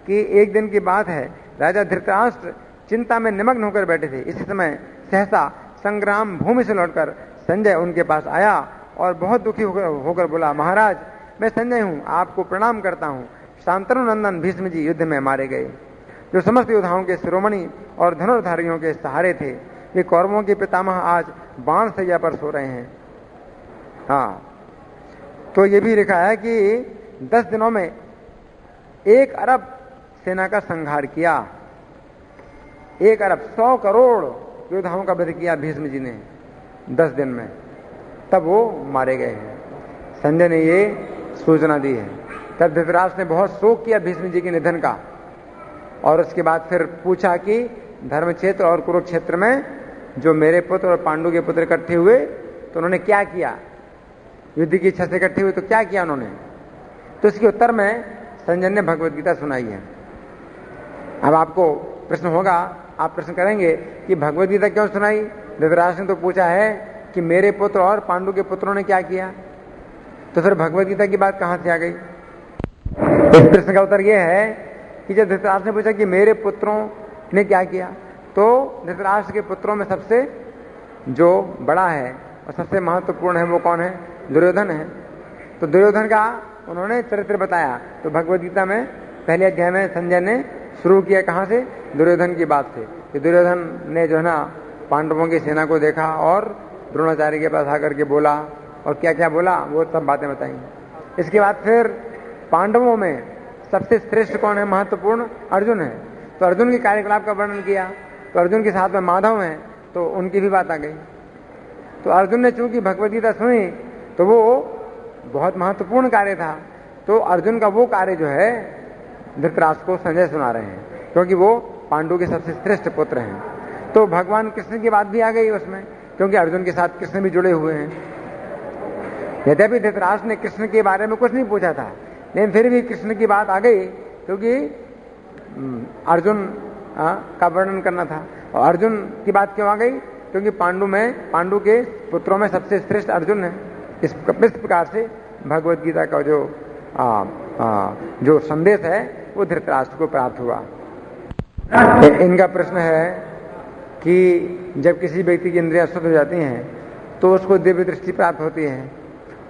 कि एक दिन की बात है, राजा धृतराष्ट्र चिंता में निमग्न होकर बैठे थे। इसी समय सहसा संग्राम भूमि से लौटकर संजय उनके पास आया और बहुत दुखी होकर बोला, महाराज मैं संजय हूं, आपको प्रणाम करता हूं। शांतनु नंदन भीष्म जी युद्ध में मारे गए, जो समस्त योद्धाओं के शिरोमणि और धनुर्धारियों के सहारे थे। ये कौरवों के पितामह आज बाण सैया पर सो रहे हैं। तो ये भी लिखा है कि 10 दिनों में 1 अरब सेना का संहार किया। 1 अरब 100 करोड़ योद्धाओं का वध किया भीष्म जी ने 10 दिन में, तब वो मारे गए हैं। संजय ने ये सूचना दी है। तब धृतराष्ट्र ने बहुत शोक किया भीष्म जी के निधन का, और उसके बाद फिर पूछा कि धर्मक्षेत्र और कुरुक्षेत्र में जो मेरे पुत्र और पांडु के पुत्र इकट्ठे हुए तो उन्होंने क्या किया, युद्ध की इच्छा से इकट्ठे हुए तो क्या किया उन्होंने। तो इसके उत्तर में संजय ने भगवत गीता सुनाई है। अब आपको प्रश्न होगा, आप प्रश्न करेंगे कि भगवत गीता क्यों सुनाई? धृतराष्ट्र ने तो पूछा है कि मेरे पुत्र और पांडु के पुत्रों ने क्या किया, तो फिर भगवत गीता की बात कहां से आ गई? इस प्रश्न का उत्तर यह है कि जब धृतराष्ट्र ने पूछा कि मेरे पुत्रों ने क्या किया, तो धृतराष्ट्र के पुत्रों में सबसे जो बड़ा है और सबसे महत्वपूर्ण है वो कौन है? दुर्योधन है। तो दुर्योधन का उन्होंने चरित्र बताया। तो भगवद गीता में पहले अध्याय में संजय ने शुरू किया कहां से? दुर्योधन की बात से, कि दुर्योधन ने जो है ना पांडवों की सेना को देखा और द्रोणाचार्य के पास आकर के बोला, और क्या क्या बोला वो सब बातें बताई। इसके बाद फिर पांडवों में सबसे श्रेष्ठ कौन है, महत्वपूर्ण? अर्जुन है। तो अर्जुन के कार्यकलाप का वर्णन किया। तो अर्जुन के साथ में माधव हैं, तो उनकी भी बात आ गई। तो अर्जुन ने चूंकि भगवद गीता सुनी तो वो बहुत महत्वपूर्ण कार्य था, तो अर्जुन का वो कार्य जो है धृतराष्ट्र को संजय सुना रहे हैं, क्योंकि वो पांडु के सबसे श्रेष्ठ पुत्र हैं। तो भगवान कृष्ण की बात भी आ गई उसमें, क्योंकि अर्जुन के साथ कृष्ण भी जुड़े हुए हैं। यद्यपि धृतराष्ट्र ने कृष्ण के बारे में कुछ नहीं पूछा था, लेकिन फिर भी कृष्ण की बात आ गई, क्योंकि अर्जुन का वर्णन करना था। और अर्जुन की बात क्यों आ गई? क्योंकि पांडु के पुत्रों में सबसे श्रेष्ठ अर्जुन है। इस प्रकार से भगवद गीता का जो संदेश है वो धृतराष्ट्र को प्राप्त हुआ। इनका प्रश्न है कि जब किसी व्यक्ति की इंद्रियां शुद्ध हो जाती हैं तो उसको दिव्य दृष्टि प्राप्त होती है,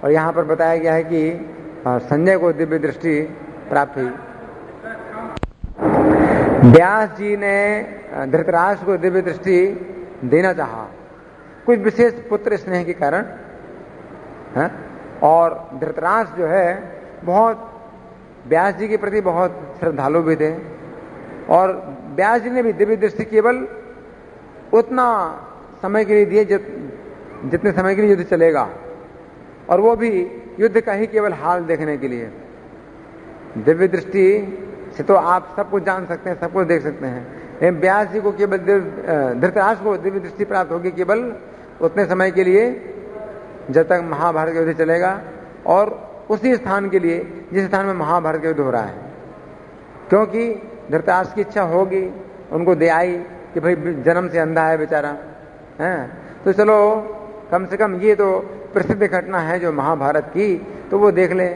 और यहां पर बताया गया है कि संजय को दिव्य दृष्टि प्राप्त हुई। व्यास जी ने धृतराष्ट्र को दिव्य दृष्टि देना चाहा, कुछ विशेष पुत्र स्नेह के कारण है? और धृतराष्ट्र जो है बहुत व्यास जी के प्रति बहुत श्रद्धालु भी थे, और व्यास जी ने भी दिव्य दृष्टि केवल उतना समय के लिए दिए जितने समय के लिए युद्ध चलेगा, और वो भी युद्ध का ही केवल हाल देखने के लिए। दिव्य दृष्टि से तो आप सब कुछ जान सकते हैं, सब कुछ देख सकते हैं, लेकिन व्यास जी को केवल धृतराष्ट्र को दिव्य दृष्टि प्राप्त होगी केवल उतने समय के लिए जब तक महाभारत का युद्ध चलेगा, और उसी स्थान के लिए जिस स्थान में महाभारत का युद्ध हो रहा है। क्योंकि धृतराष्ट्र की इच्छा होगी, उनको दे आई कि भाई जन्म से अंधा है बेचारा है, तो चलो कम से कम ये तो प्रसिद्ध घटना है जो महाभारत की, तो वो देख ले।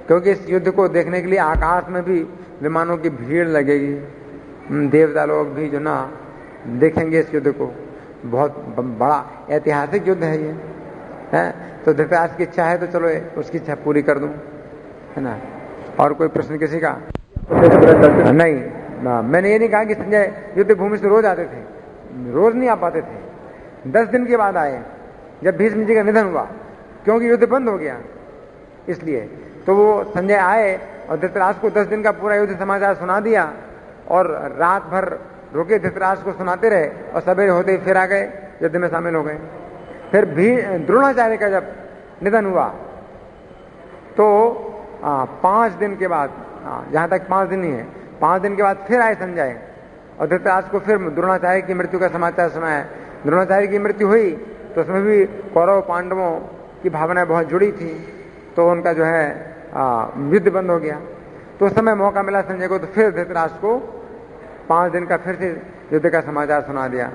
क्योंकि इस युद्ध को देखने के लिए आकाश में भी विमानों की भीड़ लगेगी, देवता लोग भी जो ना देखेंगे इस युद्ध को। बहुत बड़ा ऐतिहासिक युद्ध है ये है। तो धृतराष्ट्र की इच्छा है तो चलो उसकी इच्छा पूरी कर दूं, है ना। और कोई प्रश्न किसी का? नहीं, मैंने ये नहीं कहा कि संजय युद्ध भूमि से रोज आते थे, रोज नहीं आ पाते थे। 10 दिन के बाद आए जब भीष्म जी का निधन हुआ, क्योंकि युद्ध बंद हो गया इसलिए। तो वो संजय आए और धृतराष्ट्र को 10 दिन का पूरा युद्ध समाचार सुना दिया, और रात भर रुके धृतराष्ट्र को सुनाते रहे, और सवेरे होते ही फिर आ गए युद्ध में शामिल हो गए। फिर भी द्रोणाचार्य का जब निधन हुआ तो 5 दिन के बाद, जहां तक 5 दिन ही है, 5 दिन के बाद फिर आए संजय, और धृतराष्ट्र को फिर द्रोणाचार्य की मृत्यु का समाचार सुनाया। द्रोणाचार्य की मृत्यु हुई तो उसमें भी कौरव पांडवों की भावनाएं बहुत जुड़ी थी, तो उनका जो है युद्ध बंद हो गया। तो उस समय मौका मिला संजय को, तो फिर धृतराष्ट्र को 5 दिन का फिर से युद्ध का समाचार सुना दिया।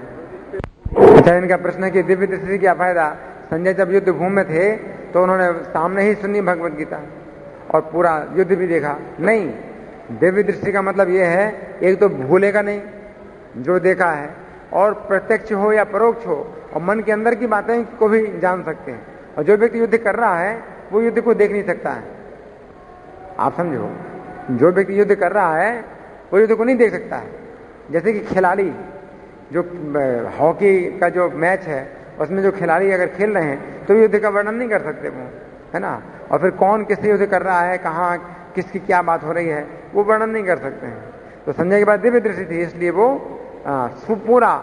अच्छा, इनका प्रश्न है कि दिव्य दृष्टि से क्या फायदा? संजय जब युद्ध भूमि में थे तो उन्होंने सामने ही सुनी भगवद गीता और पूरा युद्ध भी देखा। नहीं, दिव्य दृष्टि का मतलब यह है, एक तो भूलेगा नहीं जो देखा है, और प्रत्यक्ष हो या परोक्ष हो, और मन के अंदर की बातें को भी जान सकते हैं। और जो व्यक्ति युद्ध कर रहा है वो युद्ध को देख नहीं सकता है, आप समझो। जो व्यक्ति युद्ध कर रहा है वो युद्ध को नहीं देख सकता है। जैसे कि खिलाड़ी, जो हॉकी का जो मैच है उसमें जो खिलाड़ी अगर खेल रहे हैं तो युद्ध का वर्णन नहीं कर सकते वो, है ना। और फिर कौन किससे युद्ध कर रहा है, कहाँ किसकी क्या बात हो रही है, वो वर्णन नहीं कर सकते हैं। तो संजय के बाद दिव्य दृष्टि थी, इसलिए वो पूरा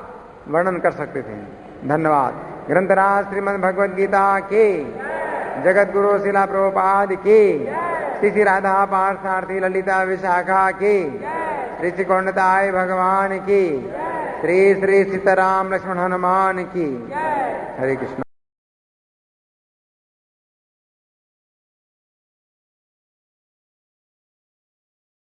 वर्णन कर सकते थे। धन्यवाद। ग्रंथराज श्रीमद् भगवद गीता के, जगत गुरु शिला प्रभुपाद के, श्री राधा पार्थसारथी ललिता विशाखा के, श्री कौंडताय भगवान की, श्री श्री सीताराम लक्ष्मण हनुमान की। हरे कृष्ण।